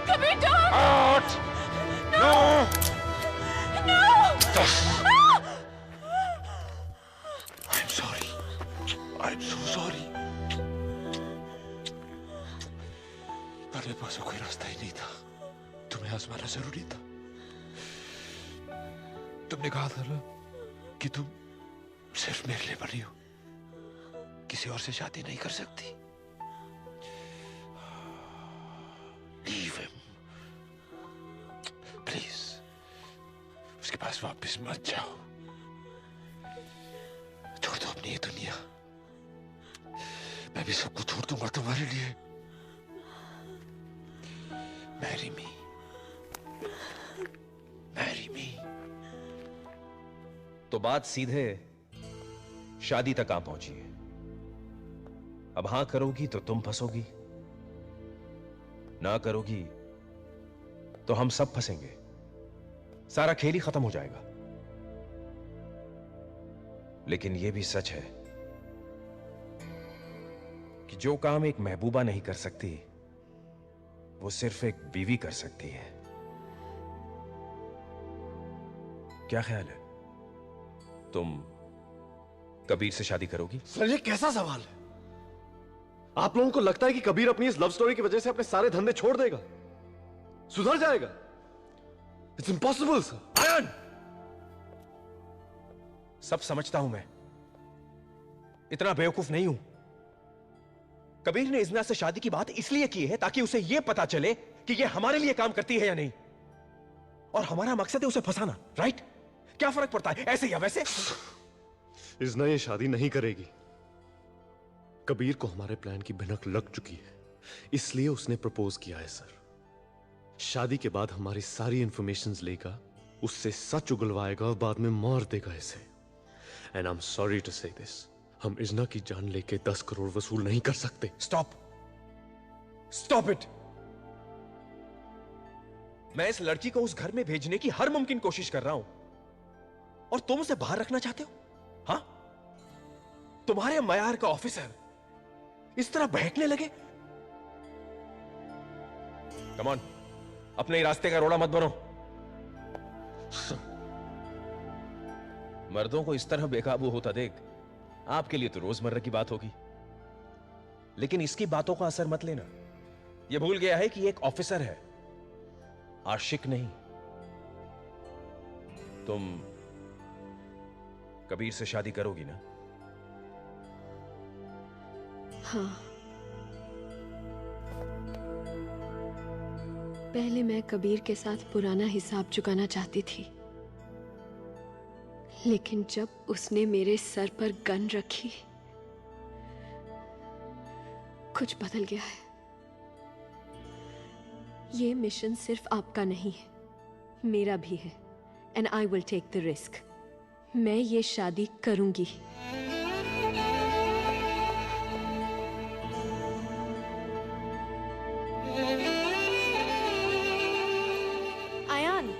Kabir, don't! 8 9 No! 10 I'm sorry. I'm so sorry. पर मेरे पास कोई रास्ता ही नहीं था। तुम्हें आजमाना जरूरी था। तुमने कहा था ना कि तुम सिर्फ मेरे लिए बनी हो, किसी और से शादी नहीं कर सकती। Leave him. Please. उसके पास वापस मत जाओ। छोड़ दो अपनी ये दुनिया। मैं भी सब कुछ छोड़ दूंगा तुम्हारे लिए। Marry me. Marry me. तो बात सीधे शादी तक आ पहुंची है। अब हां करोगी तो तुम फंसोगी, ना करोगी तो हम सब फंसेंगे। सारा खेल ही खत्म हो जाएगा। लेकिन यह भी सच है कि जो काम एक महबूबा नहीं कर सकती, वो सिर्फ एक बीवी कर सकती है। क्या ख्याल है? तुम कबीर से शादी करोगी? सर, ये कैसा सवाल है? आप लोगों को लगता है कि कबीर अपनी इस लव स्टोरी की वजह से अपने सारे धंधे छोड़ देगा, सुधर जाएगा? It's impossible sir. आयन! सब समझता हूं मैं, इतना बेवकूफ नहीं हूं। कबीर ने इज़ना से शादी की बात इसलिए की है ताकि उसे यह पता चले कि यह हमारे लिए काम करती है या नहीं, और हमारा मकसद है उसे फंसाना। राइट? क्या फर्क पड़ता है, ऐसे या वैसे? इज़ना ये शादी नहीं करेगी। कबीर को हमारे प्लान की भनक लग चुकी है, इसलिए उसने प्रपोज किया है सर। शादी के बाद हमारी सारी इंफॉर्मेशंस लेगा, उससे सच उगलवाएगा और बाद में मार देगा इसे। And I am sorry to say this, हम इज़ना की जान लेके 10 करोड़ वसूल नहीं कर सकते। Stop, stop it. मैं इस लड़की को उस घर में भेजने की हर मुमकिन कोशिश कर रहा हूं, और तुम उसे बाहर रखना चाहते हो? हाँ? तुम्हारे मयार का ऑफिसर इस तरह बहकने लगे? कम ऑन, अपने ही रास्ते का रोड़ा मत बनो। मर्दों को इस तरह बेकाबू होता देख आपके लिए तो रोजमर्रा की बात होगी, लेकिन इसकी बातों का असर मत लेना। यह भूल गया है कि ये एक ऑफिसर है, आशिक नहीं। तुम कबीर से शादी करोगी ना? हाँ। पहले मैं कबीर के साथ पुराना हिसाब चुकाना चाहती थी, लेकिन जब उसने मेरे सर पर गन रखी, कुछ बदल गया है। ये मिशन सिर्फ आपका नहीं है, मेरा भी है। And I will take the risk. मैं ये शादी करूंगी। आयान,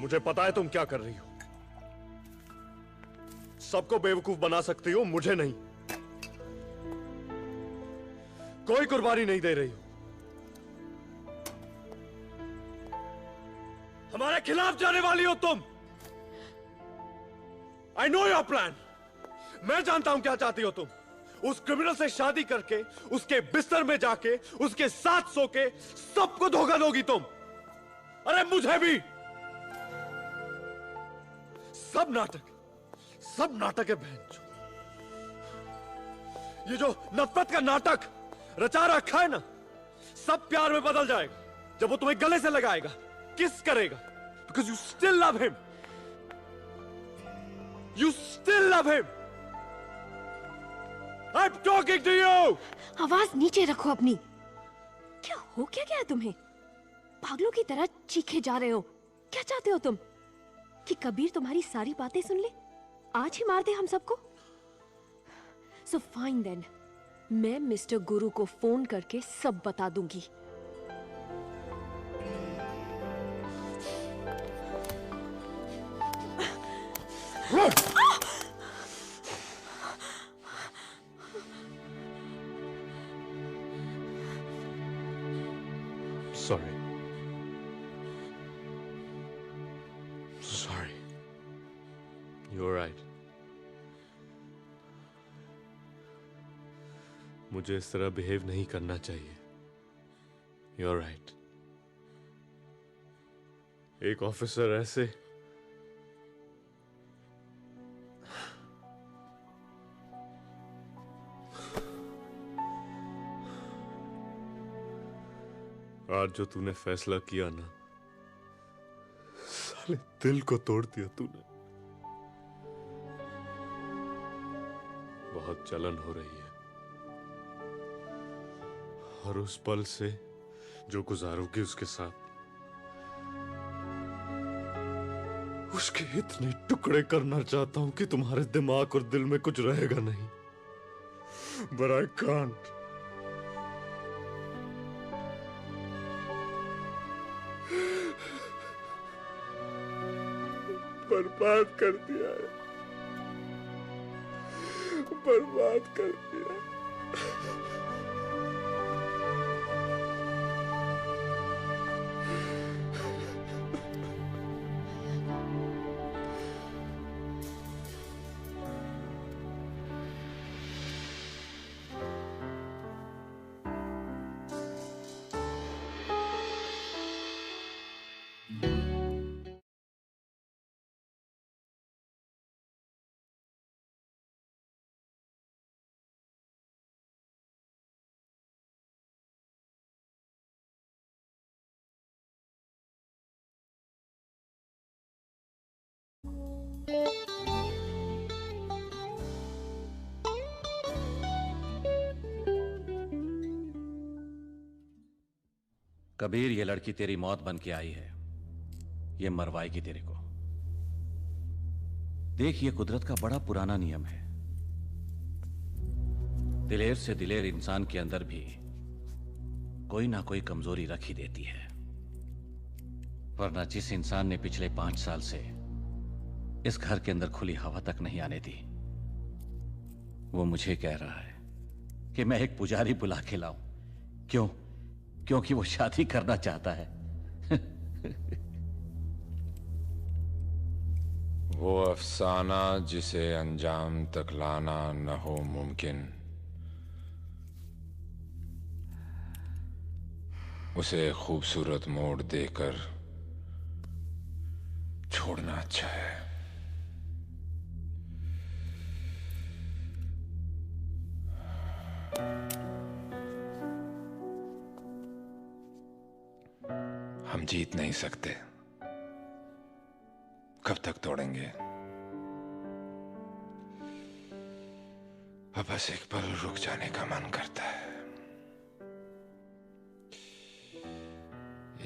मुझे पता है तुम क्या कर रही हो। सबको बेवकूफ बना सकती हो, मुझे नहीं। कोई कुर्बानी नहीं दे रही हो। हमारे खिलाफ जाने वाली हो तुम। I know your plan. मैं जानता हूं क्या चाहती हो तुम। उस क्रिमिनल से शादी करके, उसके बिस्तर में जाके, उसके साथ सो के सबको धोखा दोगी तुम। अरे मुझे भी। सब नाटक है बहन। ये जो नफरत का नाटक रचा रखा है ना, सब प्यार में बदल जाएगा जब वो तुम्हें गले से लगाएगा, किस करेगा। Because you still love him. You still love him. I am talking to you. आवाज नीचे रखो अपनी। क्या हो क्या गया तुम्हें? पागलों की तरह चीखे जा रहे हो। क्या चाहते हो तुम? कि कबीर तुम्हारी सारी बातें सुन ले, आज ही मार दे हम सबको? सो फाइन देन, मैं मिस्टर गुरु को फोन करके सब बता दूंगी। Sorry. Sorry. You're right. मुझे इस तरह बिहेव नहीं करना चाहिए। You're right. एक ऑफिसर ऐसे आज जो तूने फैसला किया ना, साले दिल को तोड़ दिया तूने। बहुत जलन हो रही है, और उस पल से जो गुजारोगी उसके साथ, उसके इतने टुकड़े करना चाहता हूं कि तुम्हारे दिमाग और दिल में कुछ रहेगा नहीं। But I can't. बर्बाद कर दिया है, बर्बाद कर दिया। कबीर, ये लड़की तेरी मौत बन के आई है, ये मरवाएगी तेरे को। देख, ये कुदरत का बड़ा पुराना नियम है। दिलेर से दिलेर इंसान के अंदर भी कोई ना कोई कमजोरी रख ही देती है। वरना जिस इंसान ने पिछले 5 साल से इस घर के अंदर खुली हवा तक नहीं आने दी। वो मुझे कह रहा है कि मैं एक पुजारी बुला के लाऊं। क्यों? क्योंकि वो शादी करना चाहता है। वो अफसाना जिसे अंजाम तक लाना न हो मुमकिन, उसे खूबसूरत मोड़ देकर छोड़ना अच्छा है। हम जीत नहीं सकते, कब तक तोड़ेंगे? अब बस एक पल रुक जाने का मन करता है।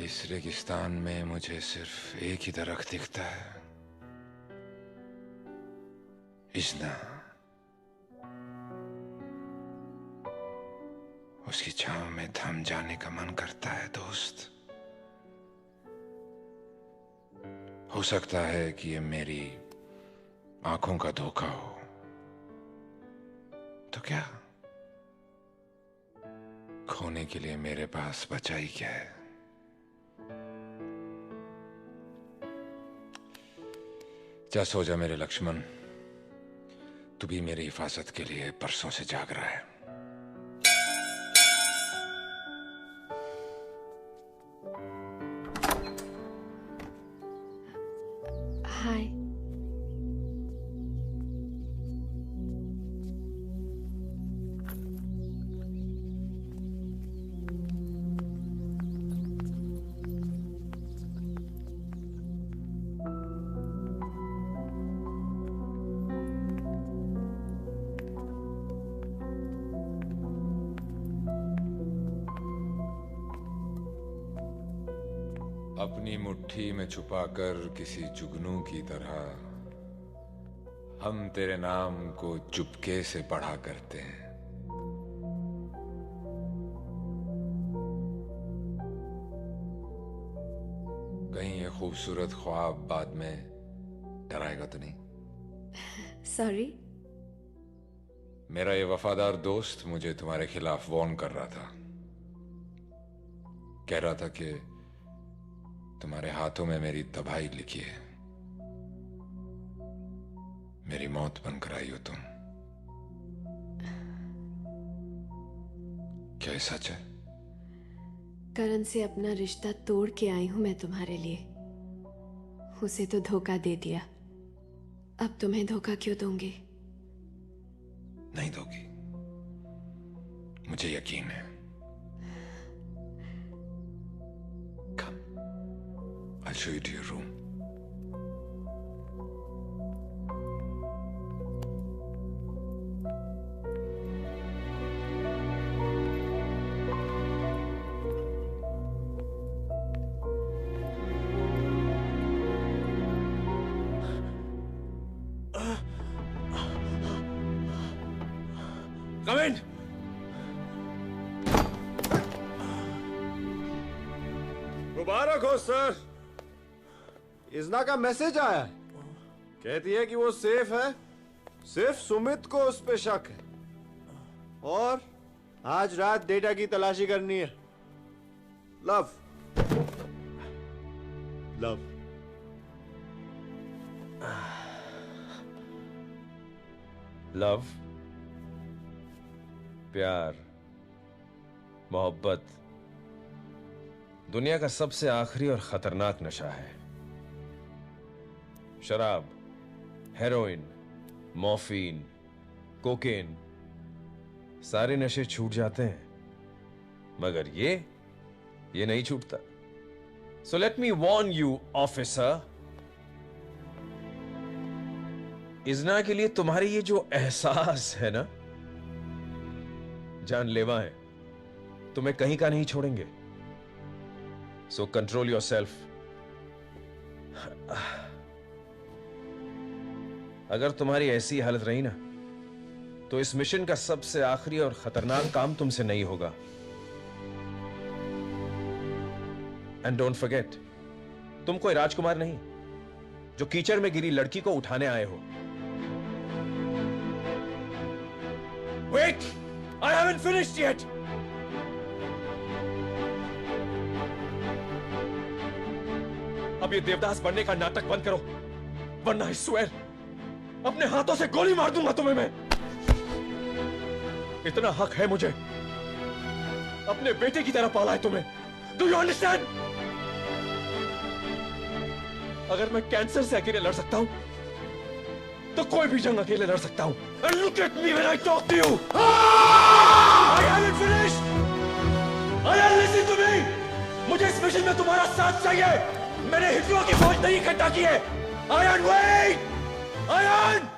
इस रेगिस्तान में मुझे सिर्फ एक ही दरख्त दिखता है, इजना। उसकी छांव में थम जाने का मन करता है दोस्त। हो सकता है कि ये मेरी आंखों का धोखा हो, तो क्या? खोने के लिए मेरे पास बचा ही क्या है? जा सो जा मेरे लक्ष्मण, तू भी मेरी हिफाजत के लिए परसों से जाग रहा है। हाय। अपनी मुट्ठी में छुपाकर किसी जुगनू की तरह हम तेरे नाम को चुपके से पढ़ा करते हैं। कहीं ये खूबसूरत ख्वाब बाद में डराएगा तो नहीं? सॉरी। मेरा ये वफादार दोस्त मुझे तुम्हारे खिलाफ वार्न कर रहा था। कह रहा था कि तुम्हारे हाथों में मेरी तबाही लिखी है। मेरी मौत बनकर आई हो तुम। क्या ये सच है? करण से अपना रिश्ता तोड़ के आई हूं मैं तुम्हारे लिए। उसे तो धोखा दे दिया, अब तुम्हें धोखा क्यों दूंगी? नहीं दोगी, मुझे यकीन है। I'll show you to your room. Come in. मुबारक हो सर। इजना का मैसेज आया है, कहती है कि वो सेफ है, सिर्फ सुमित को उस पे शक है और आज रात डेटा की तलाशी करनी है। लव लव लव, प्यार, मोहब्बत दुनिया का सबसे आखिरी और खतरनाक नशा है। शराब, हेरोइन, मॉर्फिन, कोकेन, सारे नशे छूट जाते हैं, मगर ये नहीं छूटता। So let me warn you officer, Izna के लिए तुम्हारे ये जो एहसास है ना, जानलेवा है, तुम्हें कहीं का नहीं छोड़ेंगे। So control yourself. अगर तुम्हारी ऐसी हालत रही ना, तो इस मिशन का सबसे आखिरी और खतरनाक काम तुमसे नहीं होगा। एंड डोंट फॉरगेट, तुम कोई राजकुमार नहीं, जो कीचड़ में गिरी लड़की को उठाने आए हो। Wait! I haven't finished yet! अब ये देवदास बनने का नाटक बंद करो, वरना I swear अपने हाथों से गोली मार दूंगा तुम्हें मैं। इतना हक है मुझे, अपने बेटे की तरह पाला है तुम्हें। Do you understand? अगर मैं कैंसर से अकेले लड़ सकता हूं, तो कोई भी जंग अकेले लड़ सकता हूं। And look at me when I talk to you. I haven't finished. Ayan, listen to me. मुझे इस मिशन में तुम्हारा साथ चाहिए। मैंने हिटलर की फौज नहीं इकट्ठा की है। Ayan, wait. Ayan.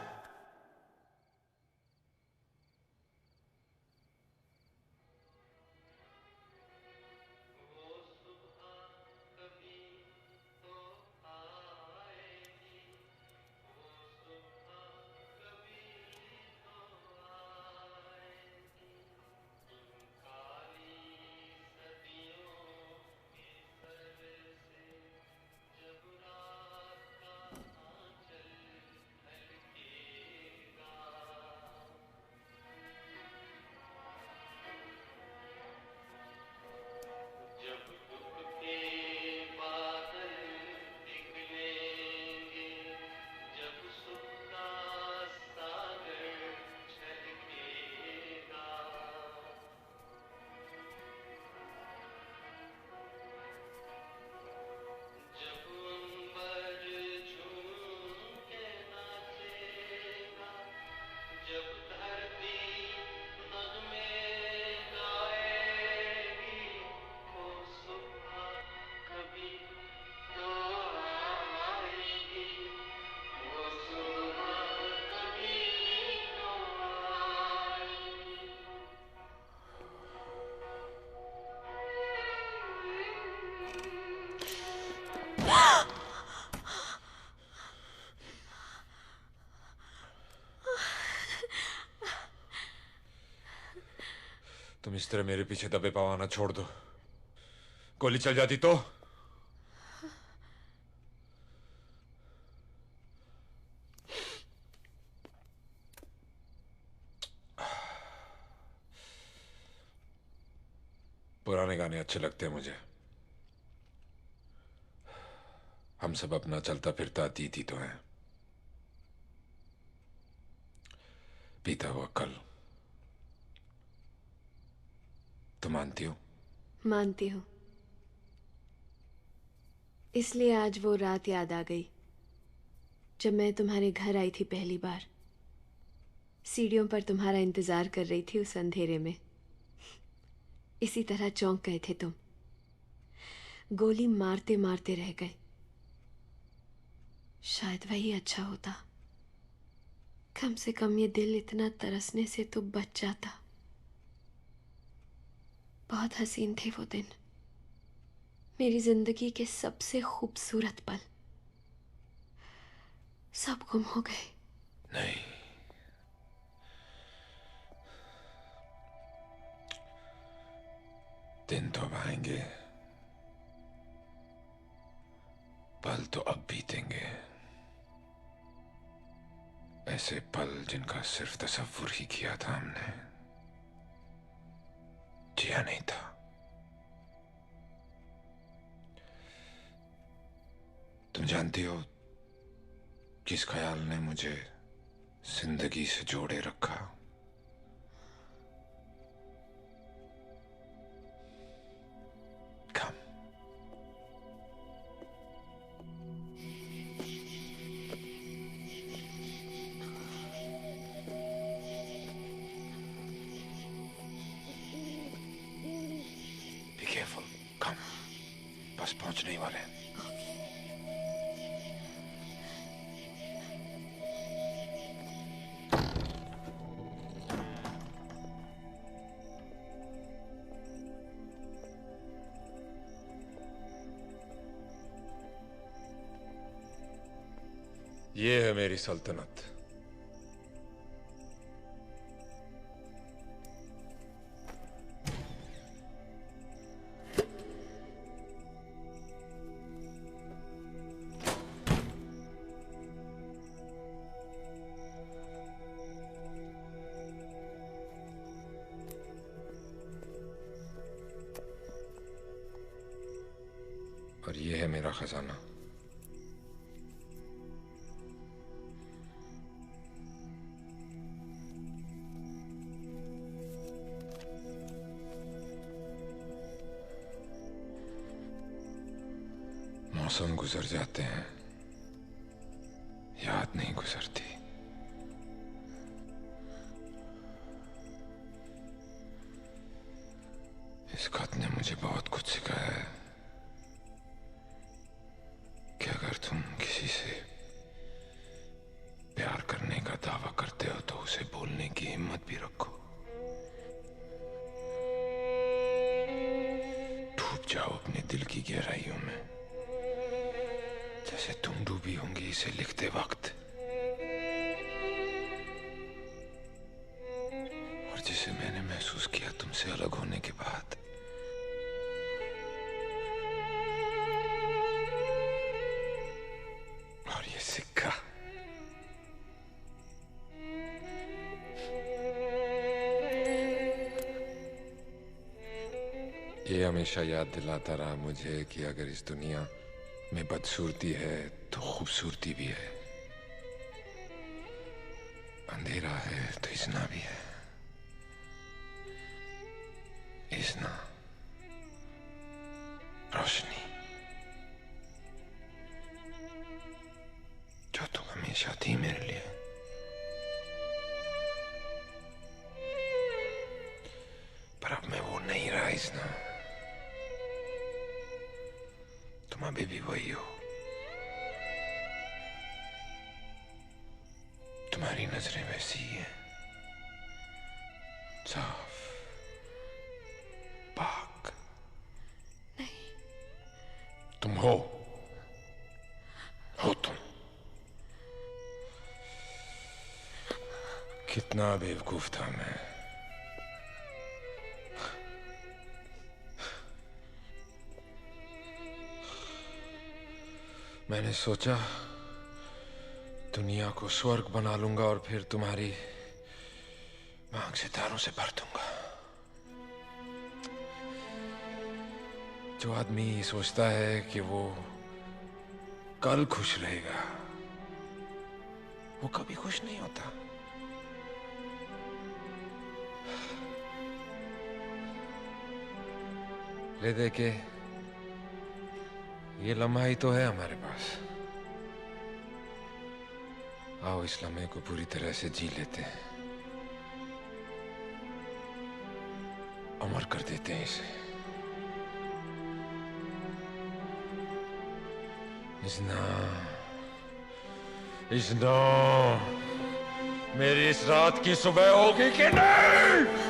तुम इस तरह मेरे पीछे दबे पाव आना छोड़ दो। गोली चल जाती तो? पुराने गाने अच्छे लगते हैं मुझे। हम सब अपना चलता फिरता अतीत ही तो हैं। बीता हुआ कल। तो मानती हो? मानती हूँ। इसलिए आज वो रात याद आ गई जब मैं तुम्हारे घर आई थी पहली बार। सीढ़ियों पर तुम्हारा इंतजार कर रही थी उस अंधेरे में। इसी तरह चौंक गए थे तुम। गोली मारते मारते रह गए। शायद वही अच्छा होता। कम से कम ये दिल इतना तरसने से तो बच जाता। बहुत हसीन थे वो दिन। मेरी जिंदगी के सबसे खूबसूरत पल सब गुम हो गए। नहीं, दिन तो अब आएंगे, पल तो अब बीतेंगे। ऐसे पल जिनका सिर्फ तसव्वुर ही किया था हमने, जिया नहीं था। तुम जानती हो किस ख्याल ने मुझे जिंदगी से जोड़े रखा? कम। Be careful. Come. बस पहुंचने ही वाले हैं। ये है मेरी सल्तनत। और ये है मेरा खजाना। मौसम गुजर जाते हैं, याद नहीं गुजरती। इस खत ने मुझे बहुत कुछ सिखाया है कि अगर तुम किसी से प्यार करने का दावा करते हो तो उसे बोलने की हिम्मत भी रखो। डूब जाओ अपने दिल की गहराइयों में, जैसे तुम डूबी होंगी इसे लिखते वक्त, और जिसे मैंने महसूस किया तुमसे अलग होने के बाद। और ये सिक्का, ये हमेशा याद दिलाता रहा मुझे कि अगर इस दुनिया में बदसूरती है तो खूबसूरती भी है, अंधेरा है तो इजना भी है। इजना, रोशनी, जो तुम हमेशा थी मेरे लिए। पर अब मैं वो नहीं रहा इजना, तुम अभी भी वही हो। तुम्हारी नजरें वैसी ही हैं, साफ, पाक। नहीं, तुम हो तुम। कितना बेवकूफ था मैं। मैंने सोचा दुनिया को स्वर्ग बना लूंगा और फिर तुम्हारी मांग सितारों से भर दूंगा। जो आदमी सोचता है कि वो कल खुश रहेगा, वो कभी खुश नहीं होता। ले दे के ये लम्हा ही तो है हमारे पास। आओ इस लम्हे को पूरी तरह से जी लेते हैं, अमर कर देते हैं इसे। इजना, इजना, मेरी इस रात की सुबह होगी कि नहीं?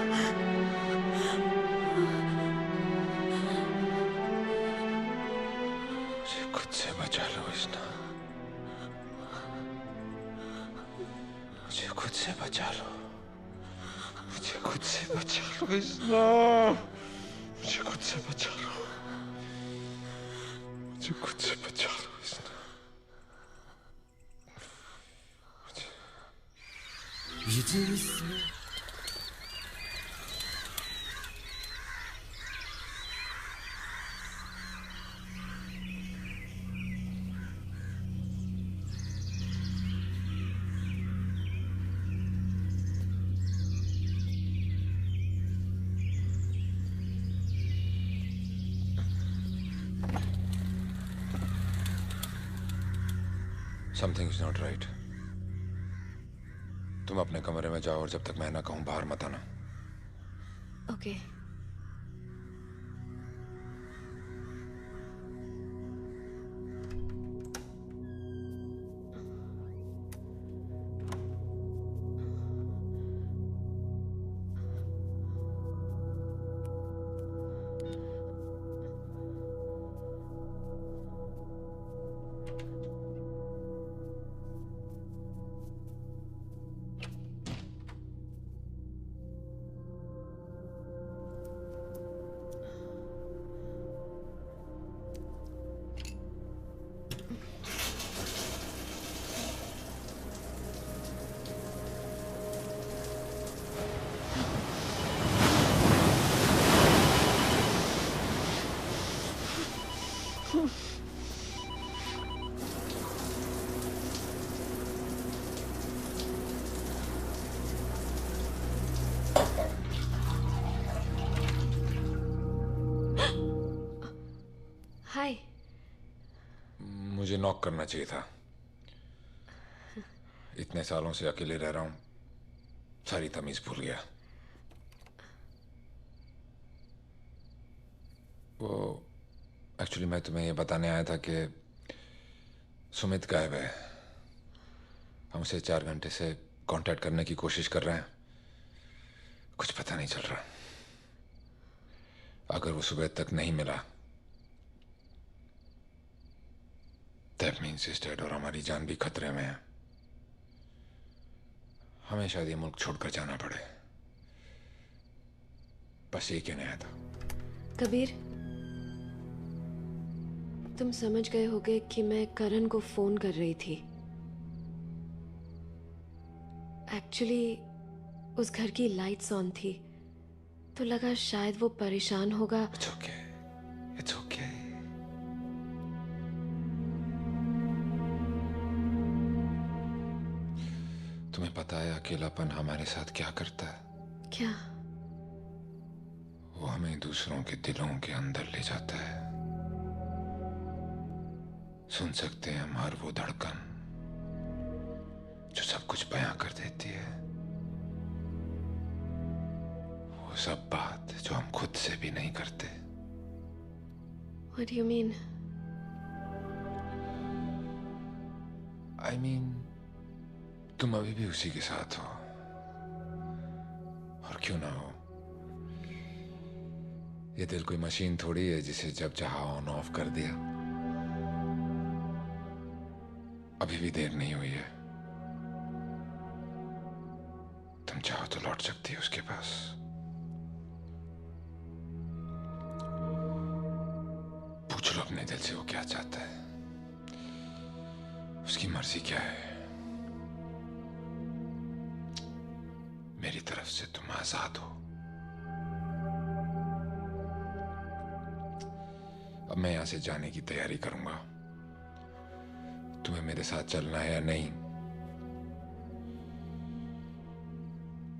बचा लो इजना, मुझे खुद से बचा लो, मुझे खुद से बचा लो इजना, मुझे खुद से बचा लो, मुझे खुद से बचा लो इजना, मुझे। Something is not right. तुम अपने कमरे में जाओ और जब तक मैं ना कहूं बाहर मत आना। ओके। हाय। मुझे नॉक करना चाहिए था। इतने सालों से अकेले रह रहा हूं, सारी तमीज भूल गया। वो एक्चुअली मैं तुम्हें ये बताने आया था कि सुमित गायब है। हम उसे 4 घंटे से कांटेक्ट करने की कोशिश कर रहे हैं, कुछ पता नहीं चल रहा। अगर वो सुबह तक नहीं मिला, दैट मीन्स इज डेड और हमारी जान भी खतरे में है। हमें शायद ये मुल्क छोड़कर जाना पड़े। बस ये कहने आया था। कबीर, तुम समझ गए होगे कि मैं करण को फोन कर रही थी। एक्चुअली उस घर की लाइट्स ऑन थी, तो लगा शायद वो परेशान होगा। It's okay. It's okay. तुम्हें पता है अकेलापन हमारे साथ क्या करता है? क्या? वो हमें दूसरों के दिलों के अंदर ले जाता है। सुन सकते हैं हम हर वो धड़कन जो सब कुछ बयां कर देती है। वो सब बात जो हम खुद से भी नहीं करते। What do you mean? I mean, तुम अभी भी उसी के साथ हो, और क्यों ना हो। ये दिल कोई मशीन थोड़ी है जिसे जब चाहा ऑन ऑफ कर दिया। अभी भी देर नहीं हुई है। तुम चाहो तो लौट सकती हो उसके पास। पूछ लो अपने दिल से वो क्या चाहता है, उसकी मर्जी क्या है। मेरी तरफ से तुम आजाद हो। अब मैं यहां से जाने की तैयारी करूंगा। तुम्हें मेरे साथ चलना है या नहीं,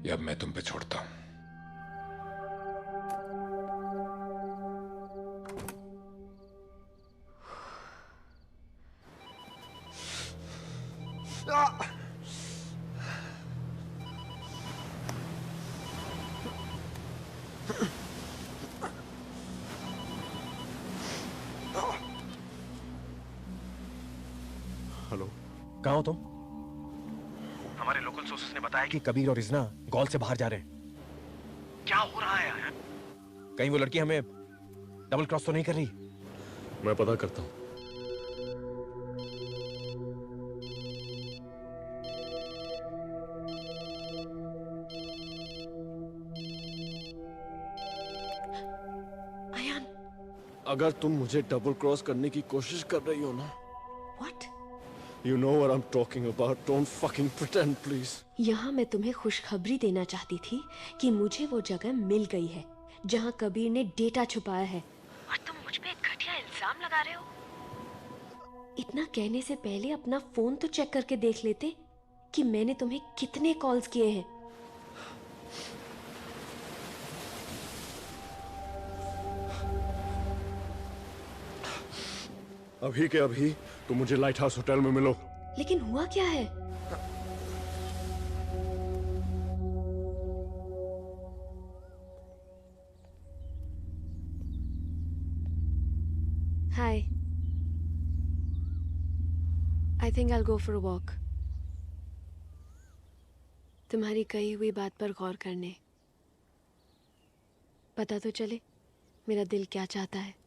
ये अब मैं तुम पे छोड़ता हूं। हेलो, कहाँ हो तुम? हमारे लोकल सोर्सेस ने बताया कि कबीर और इजना गॉल से बाहर जा रहे हैं। क्या हो रहा है? कहीं वो लड़की हमें डबल क्रॉस तो नहीं कर रही? मैं पता करता हूं। अयान, अगर तुम मुझे डबल क्रॉस करने की कोशिश कर रही हो ना, what? you know what I'm talking about. Don't fucking pretend, please. यहाँ मैं तुम्हें खुशखबरी देना चाहती थी कि मुझे वो जगह मिल गई है जहाँ कबीर ने डेटा छुपाया है, और तुम मुझ पे एक घटिया इल्जाम लगा रहे हो। इतना कहने से पहले अपना फोन तो चेक करके देख लेते कि मैंने तुम्हें कितने कॉल्स किए हैं। अभी के अभी तुम मुझे लाइट हाउस होटल में मिलो। लेकिन हुआ क्या है? Hi, I think I go for a walk. तुम्हारी कही हुई बात पर गौर करने, पता तो चले मेरा दिल क्या चाहता है।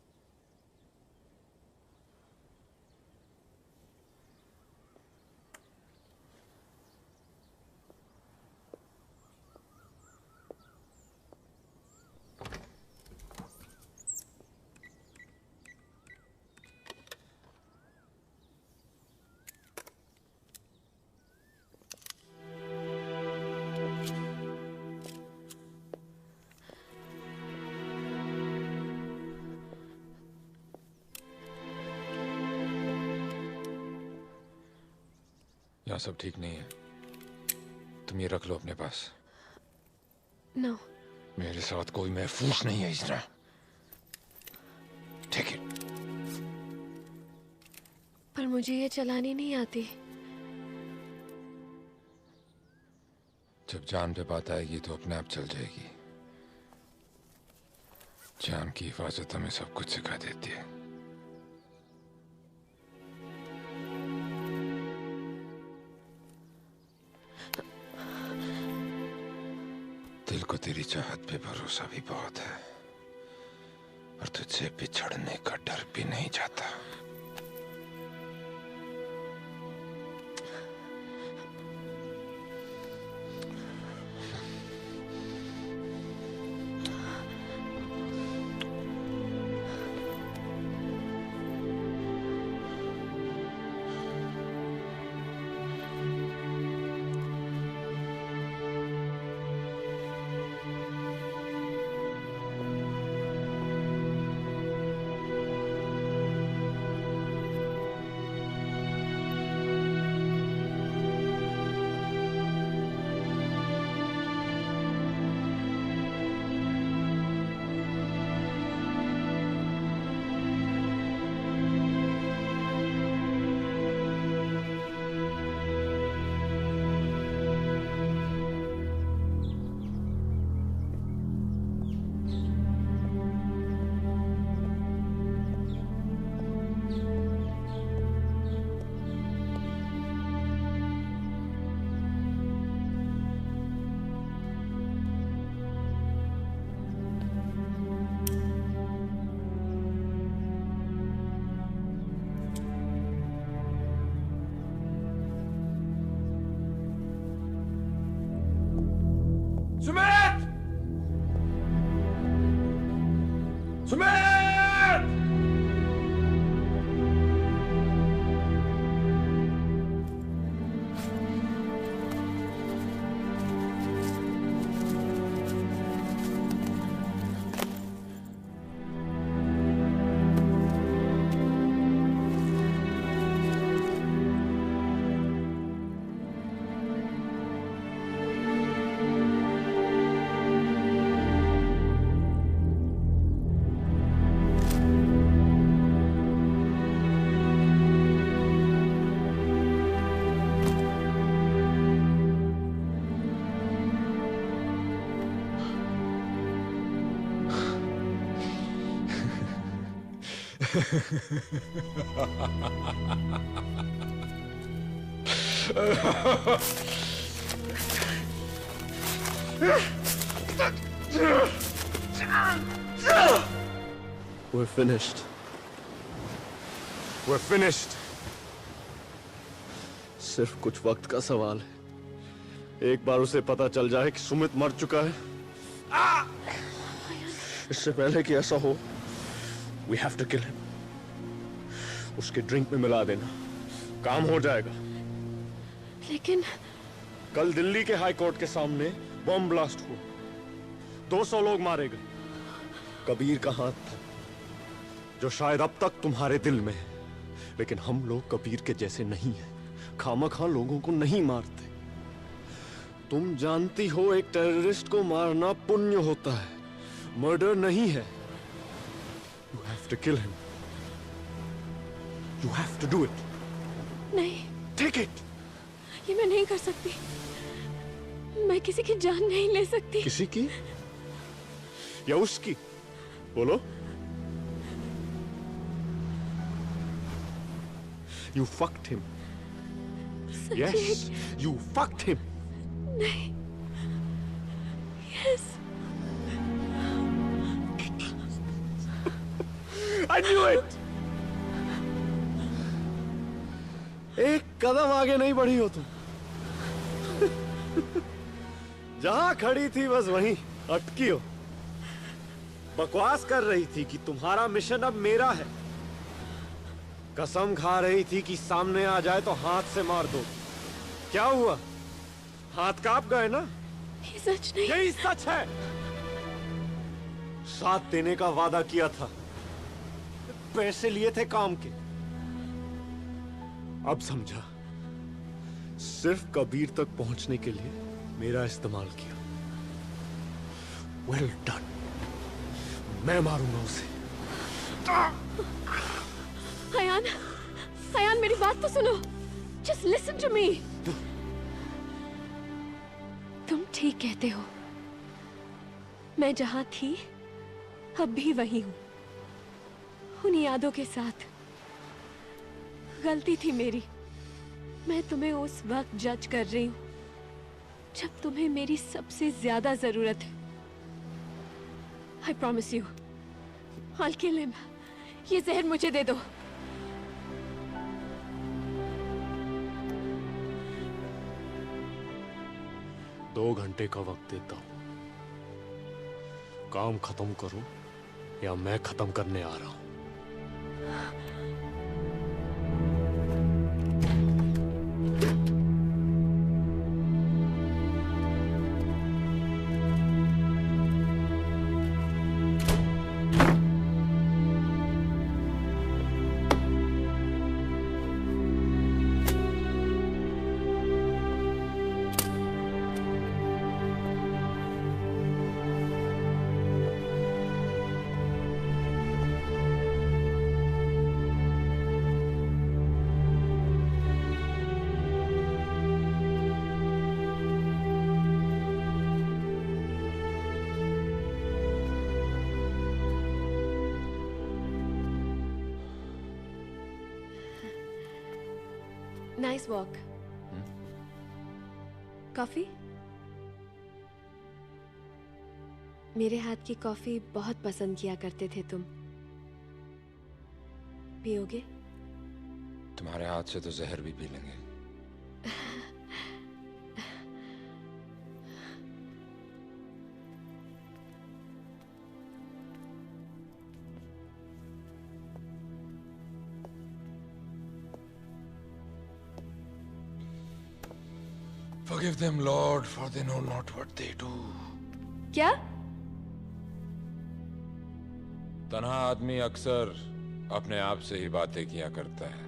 इजना सब ठीक नहीं है, तुम ये रख लो अपने पास। नो। मेरे साथ कोई महफूज नहीं है इजना। Take it. पर मुझे ये चलानी नहीं आती। जब जान पे बात आएगी तो अपने आप चल जाएगी। जान की हिफाजत हमें सब कुछ सिखा देती है। दिल को तेरी चाहत पे भरोसा भी बहुत है और तुझसे बिछड़ने का डर भी नहीं जाता। Sumit! Sumit! We're finished. We're finished. सिर्फ कुछ वक्त का सवाल है। एक बार उसे पता चल जाए कि सुमित मर चुका है, इससे पहले कि ऐसा हो, we have to kill him. उसके ड्रिंक में मिला देना, काम हो जाएगा। लेकिन कल दिल्ली के हाई कोर्ट के सामने बम ब्लास्ट हुआ, 200 लोग मारे गए। कबीर का हाथ था, जो शायद अब तक तुम्हारे दिल में है, लेकिन हम लोग कबीर के जैसे नहीं हैं। खामखा लोगों को नहीं मारते। तुम जानती हो एक टेररिस्ट को मारना पुण्य होता है, मर्डर नहीं है। You have to kill him. You have to do it. नहीं, Take it. ये मैं नहीं कर सकती। मैं किसी की जान नहीं ले सकती। किसी की या उसकी? बोलो। You fucked him. Yes, you fucked him. नहीं। Yes. I knew it. एक कदम आगे नहीं बढ़ी हो तुम। जहां खड़ी थी बस वहीं अटकी हो। बकवास कर रही थी कि तुम्हारा मिशन अब मेरा है। कसम खा रही थी कि सामने आ जाए तो हाथ से मार दो। क्या हुआ? हाथ कांप गए ना? ये सच नहीं। यही सच है। साथ देने का वादा किया था, पैसे लिए थे काम के। अब समझा, सिर्फ कबीर तक पहुंचने के लिए मेरा इस्तेमाल किया। Well done. मैं मारूंगा उसे। अयान, अयान मेरी बात तो सुनो। Just listen to me. तुम ठीक कहते हो। मैं जहां थी अब भी वही हूं, उन यादों के साथ। गलती थी मेरी। मैं तुम्हें उस वक्त जज कर रही हूं जब तुम्हें मेरी सबसे ज्यादा जरूरत है। I promise you, I'll kill him. ये जहर मुझे दे दो। दो घंटे का वक्त देता हूं। काम खत्म करो या मैं खत्म करने आ रहा हूं। Nice walk. कॉफी? मेरे हाथ की कॉफी बहुत पसंद किया करते थे तुम। पियोगे? तुम्हारे हाथ से तो जहर भी पी लेंगे। Forgive them, Lord, for they know not what they do. क्या? तन्हा आदमी अक्सर अपने आप से ही बातें किया करता है।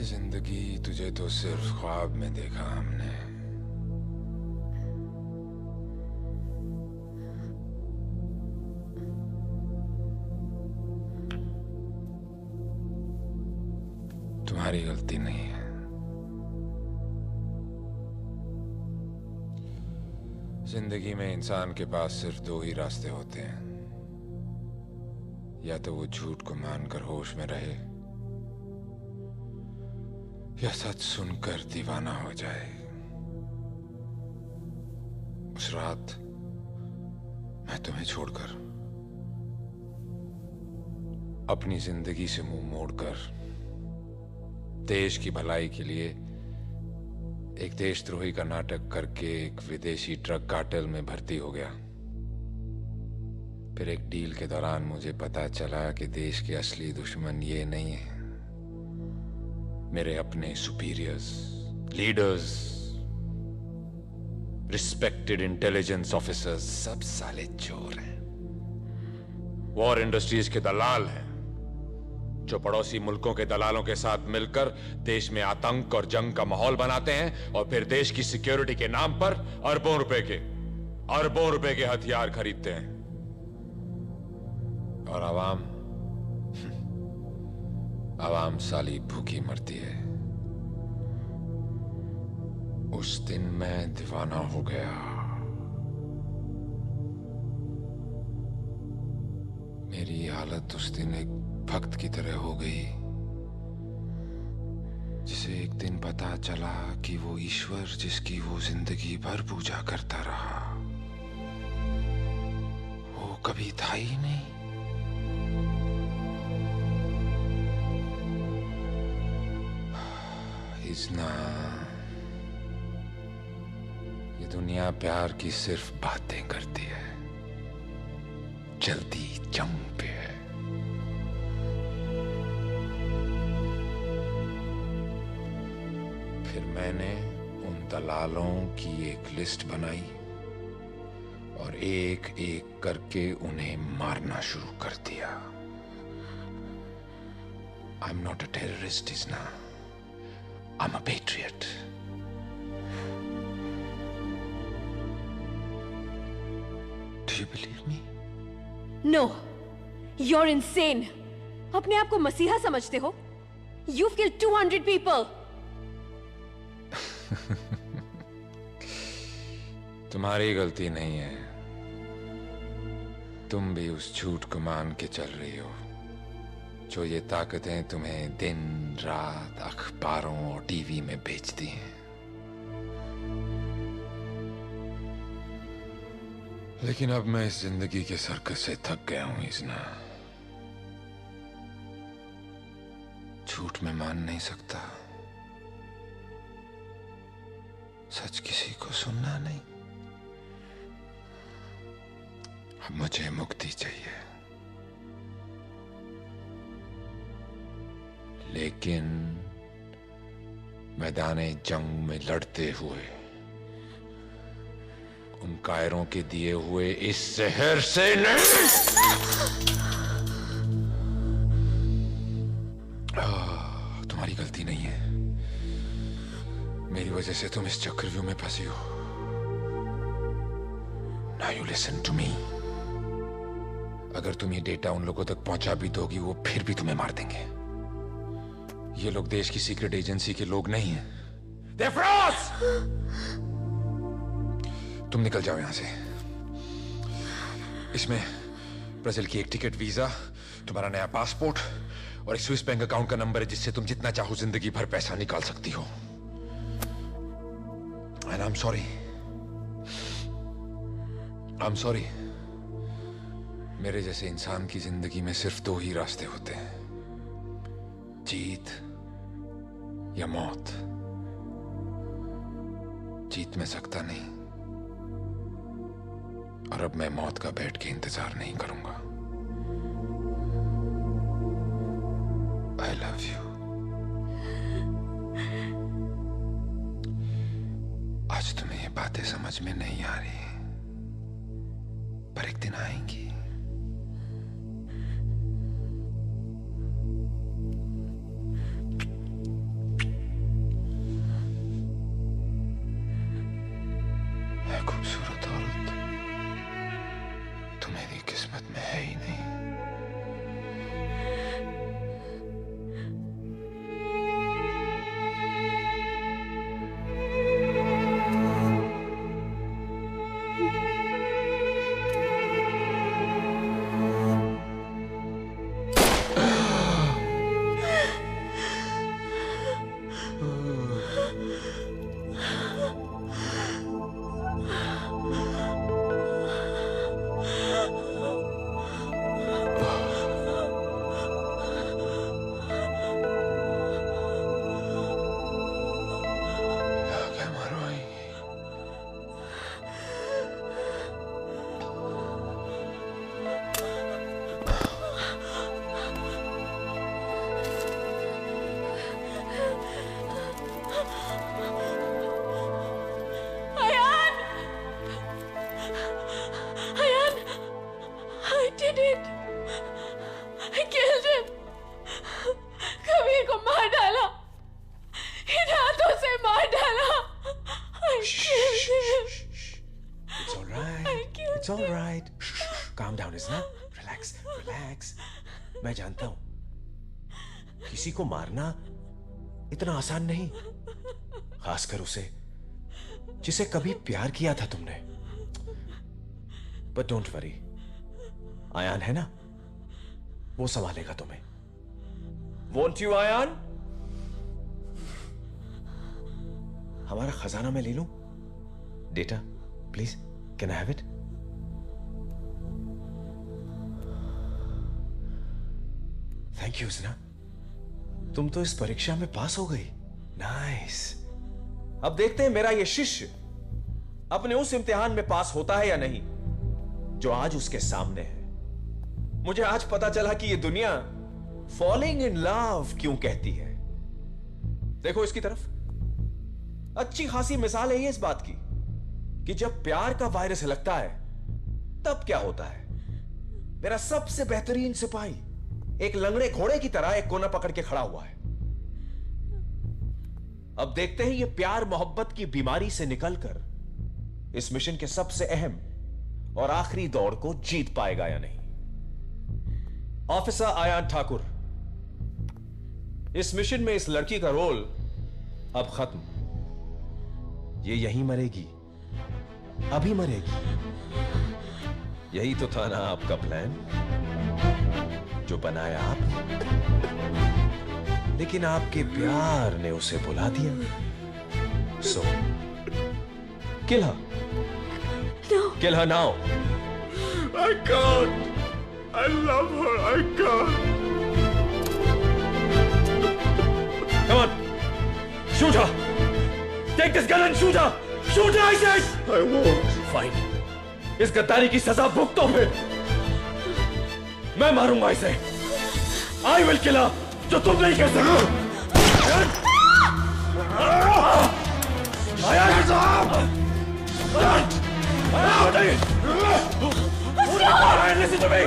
जिंदगी तुझे तो सिर्फ ख्वाब में देखा हमने। तुम्हारी गलती नहीं है। जिंदगी में इंसान के पास सिर्फ दो ही रास्ते होते हैं, या तो वो झूठ को मानकर होश में रहे या सच सुनकर दीवाना हो जाए। उस रात मैं तुम्हें छोड़कर अपनी जिंदगी से मुंह मोड़कर देश की भलाई के लिए एक देशद्रोही का नाटक करके एक विदेशी ट्रक कार्टेल में भर्ती हो गया। फिर एक डील के दौरान मुझे पता चला कि देश के असली दुश्मन ये नहीं है, मेरे अपने superiors, leaders, respected intelligence officers सब साले चोर हैं, वॉर इंडस्ट्रीज के दलाल हैं, जो पड़ोसी मुल्कों के दलालों के साथ मिलकर देश में आतंक और जंग का माहौल बनाते हैं और फिर देश की सिक्योरिटी के नाम पर अरबों रुपए के हथियार खरीदते हैं। और आवाम आवाम साली भूखी मरती है। उस दिन मैं दीवाना हो गया। मेरी हालत उस दिन एक भक्त की तरह हो गई, जिसे एक दिन पता चला कि वो ईश्वर जिसकी वो जिंदगी भर पूजा करता रहा, वो कभी था ही नहीं। इजना, ये दुनिया प्यार की सिर्फ बातें करती है, चलती जंग पे है। फिर मैंने उन दलालों की एक लिस्ट बनाई और एक एक करके उन्हें मारना शुरू कर दिया। I'm not a terrorist, Isna. I'm a patriot. Do you believe me? No, you're insane. अपने आप को मसीहा समझते हो? You've killed 200 people. तुम्हारी गलती नहीं है। तुम भी उस झूठ को मान के चल रही हो जो ये ताकतें तुम्हें दिन रात अखबारों और टीवी में बेचती हैं। लेकिन अब मैं इस जिंदगी के सर्कस से थक गया हूं इजना। झूठ में मान नहीं सकता, सच किसी को सुनना नहीं। अब मुझे मुक्ति चाहिए, लेकिन मैदाने जंग में लड़ते हुए उन कायरों के दिए हुए इस शहर से नहीं। तुम्हारी गलती नहीं है, मेरी वजह से तुम इस चक्रव्यूह में फंसी हो। Now you listen to me. अगर तुम ये डेटा उन लोगों तक पहुंचा भी दोगी, वो फिर भी तुम्हें मार देंगे। ये लोग देश की सीक्रेट एजेंसी के लोग नहीं हैं। They're frauds! तुम निकल जाओ यहां से। इसमें ब्राजील की एक टिकट, वीजा, तुम्हारा नया पासपोर्ट और एक स्विस बैंक अकाउंट का नंबर है जिससे तुम जितना चाहो जिंदगी भर पैसा निकाल सकती हो। And I'm sorry. I'm sorry. मेरे जैसे इंसान की जिंदगी में सिर्फ दो ही रास्ते होते हैं, जीत या मौत। जीत में सकता नहीं, और अब मैं मौत का बैठ के इंतजार नहीं करूंगा। I love you. आज तुम्हें ये बातें समझ में नहीं आ रही, पर एक दिन आएंगी। खूबसूरत औरत तुम्हारी किस्मत में है ही नहीं। It's all right. Calm down, isn't it? Relax relax. मैं जानता हूं किसी को मारना इतना आसान नहीं, खासकर उसे जिसे कभी प्यार किया था तुमने। बट डोंट वरी, आयान है ना, वो संभालेगा तुम्हें। Won't you Aayan? हमारा खजाना मैं ले लूं? Data please, can I have it? Thank you उसना, तुम तो इस परीक्षा में पास हो गई। नाइस। अब देखते हैं मेरा ये शिष्य अपने उस इम्तिहान में पास होता है या नहीं जो आज उसके सामने है। मुझे आज पता चला कि ये दुनिया फॉलिंग इन लव क्यों कहती है। देखो इसकी तरफ, अच्छी खासी मिसाल है ये इस बात की कि जब प्यार का वायरस लगता है तब क्या होता है। मेरा सबसे बेहतरीन सिपाही एक लंगड़े घोड़े की तरह एक कोना पकड़ के खड़ा हुआ है। अब देखते हैं ये प्यार मोहब्बत की बीमारी से निकलकर इस मिशन के सबसे अहम और आखिरी दौड़ को जीत पाएगा या नहीं। ऑफिसर आयान ठाकुर, इस मिशन में इस लड़की का रोल अब खत्म। ये यहीं मरेगी, अभी मरेगी। यही तो था ना आपका प्लान जो बनाया आप, लेकिन आपके प्यार ने उसे बुला दिया। So kill her, kill her now. I can't. I love her. I can't. Come on, shoot her. Take this gun and shoot her. Shoot her, I said. I won't. Fine. इस गद्दारी की सजा भुगतो फिर। मैं मारूंगा इसे। I will kill her. जो तुम नहीं कर सकते। Listen to me.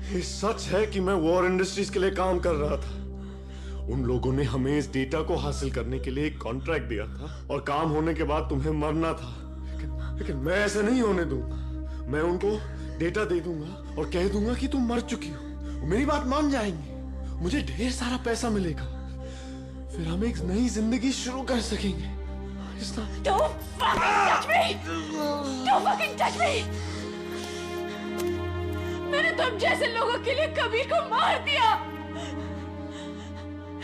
ये सच है कि मैं वॉर इंडस्ट्रीज के लिए काम कर रहा था। उन लोगों ने हमें इस डेटा को हासिल करने के लिए एक कॉन्ट्रैक्ट दिया था और काम होने के बाद तुम्हें मरना था। लेकिन मैं ऐसे नहीं होने दूंगा। मैं उनको डेटा दे दूंगा और कह दूंगा कि तुम मर चुकी हो। मेरी बात मान जाएंगे, मुझे ढेर सारा पैसा मिलेगा, फिर हम एक नई जिंदगी शुरू कर सकेंगे। Don't fucking touch me! Don't fucking touch me! मैंने तुम जैसे लोगों के लिए कबीर को मार दिया,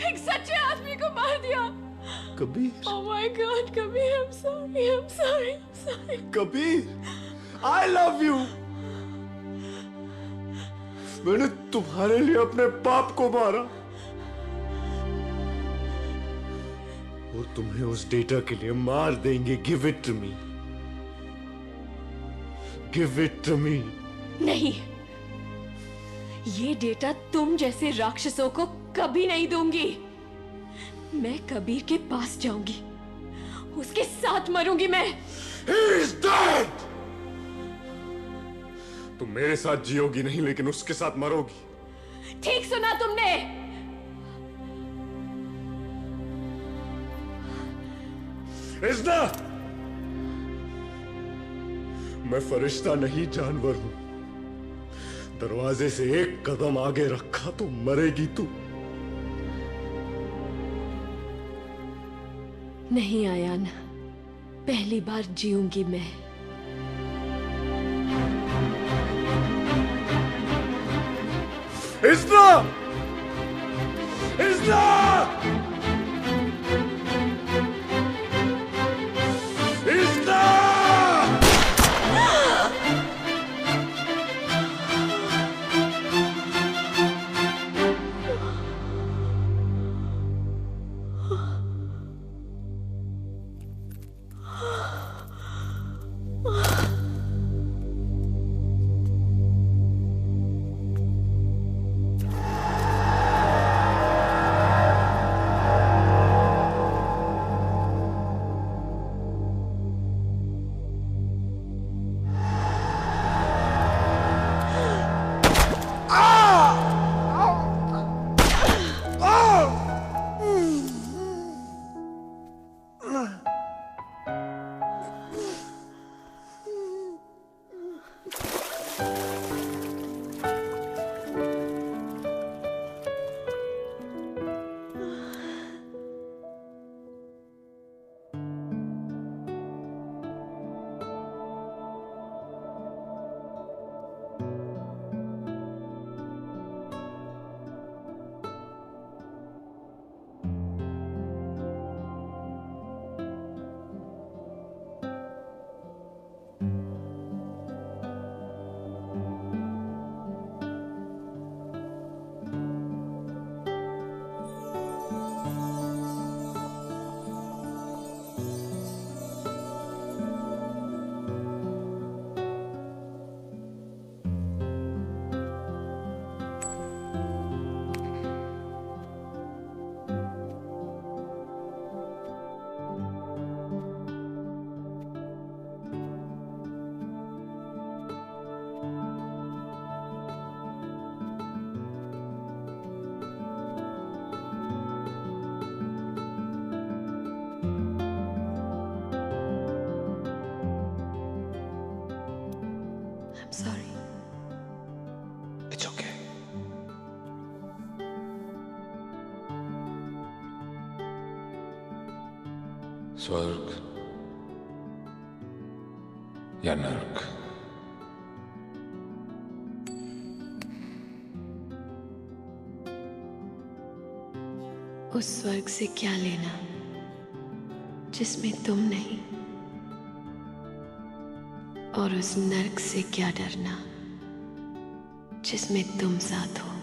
एक सच्चे आदमी को मार दिया। Kabir? Oh my God, Kabir, I'm sorry, I'm sorry, I'm sorry. Kabir, I love you. मैंने तुम्हारे लिए अपने बाप को मारा और तुम्हें उस डेटा के लिए मार देंगे। Give it to me. Give it to me. नहीं, ये डेटा तुम जैसे राक्षसों को कभी नहीं दूंगी। मैं कबीर के पास जाऊंगी, उसके साथ मरूंगी मैं। He is dead. तुम मेरे साथ जियोगी नहीं, लेकिन उसके साथ मरोगी। ठीक सुना तुमने। इज़्ना, मैं फरिश्ता नहीं, जानवर हूं। दरवाजे से एक कदम आगे रखा तो मरेगी तू। नहीं आयान, पहली बार जीऊंगी मैं। इज़्ना! इज़्ना! इज़्ना! I'm sorry. It's okay. स्वर्ग या नर्क, उस स्वर्ग से क्या लेना जिसमें तुम नहीं, और उस नर्क से क्या डरना जिसमें तुम साथ हो।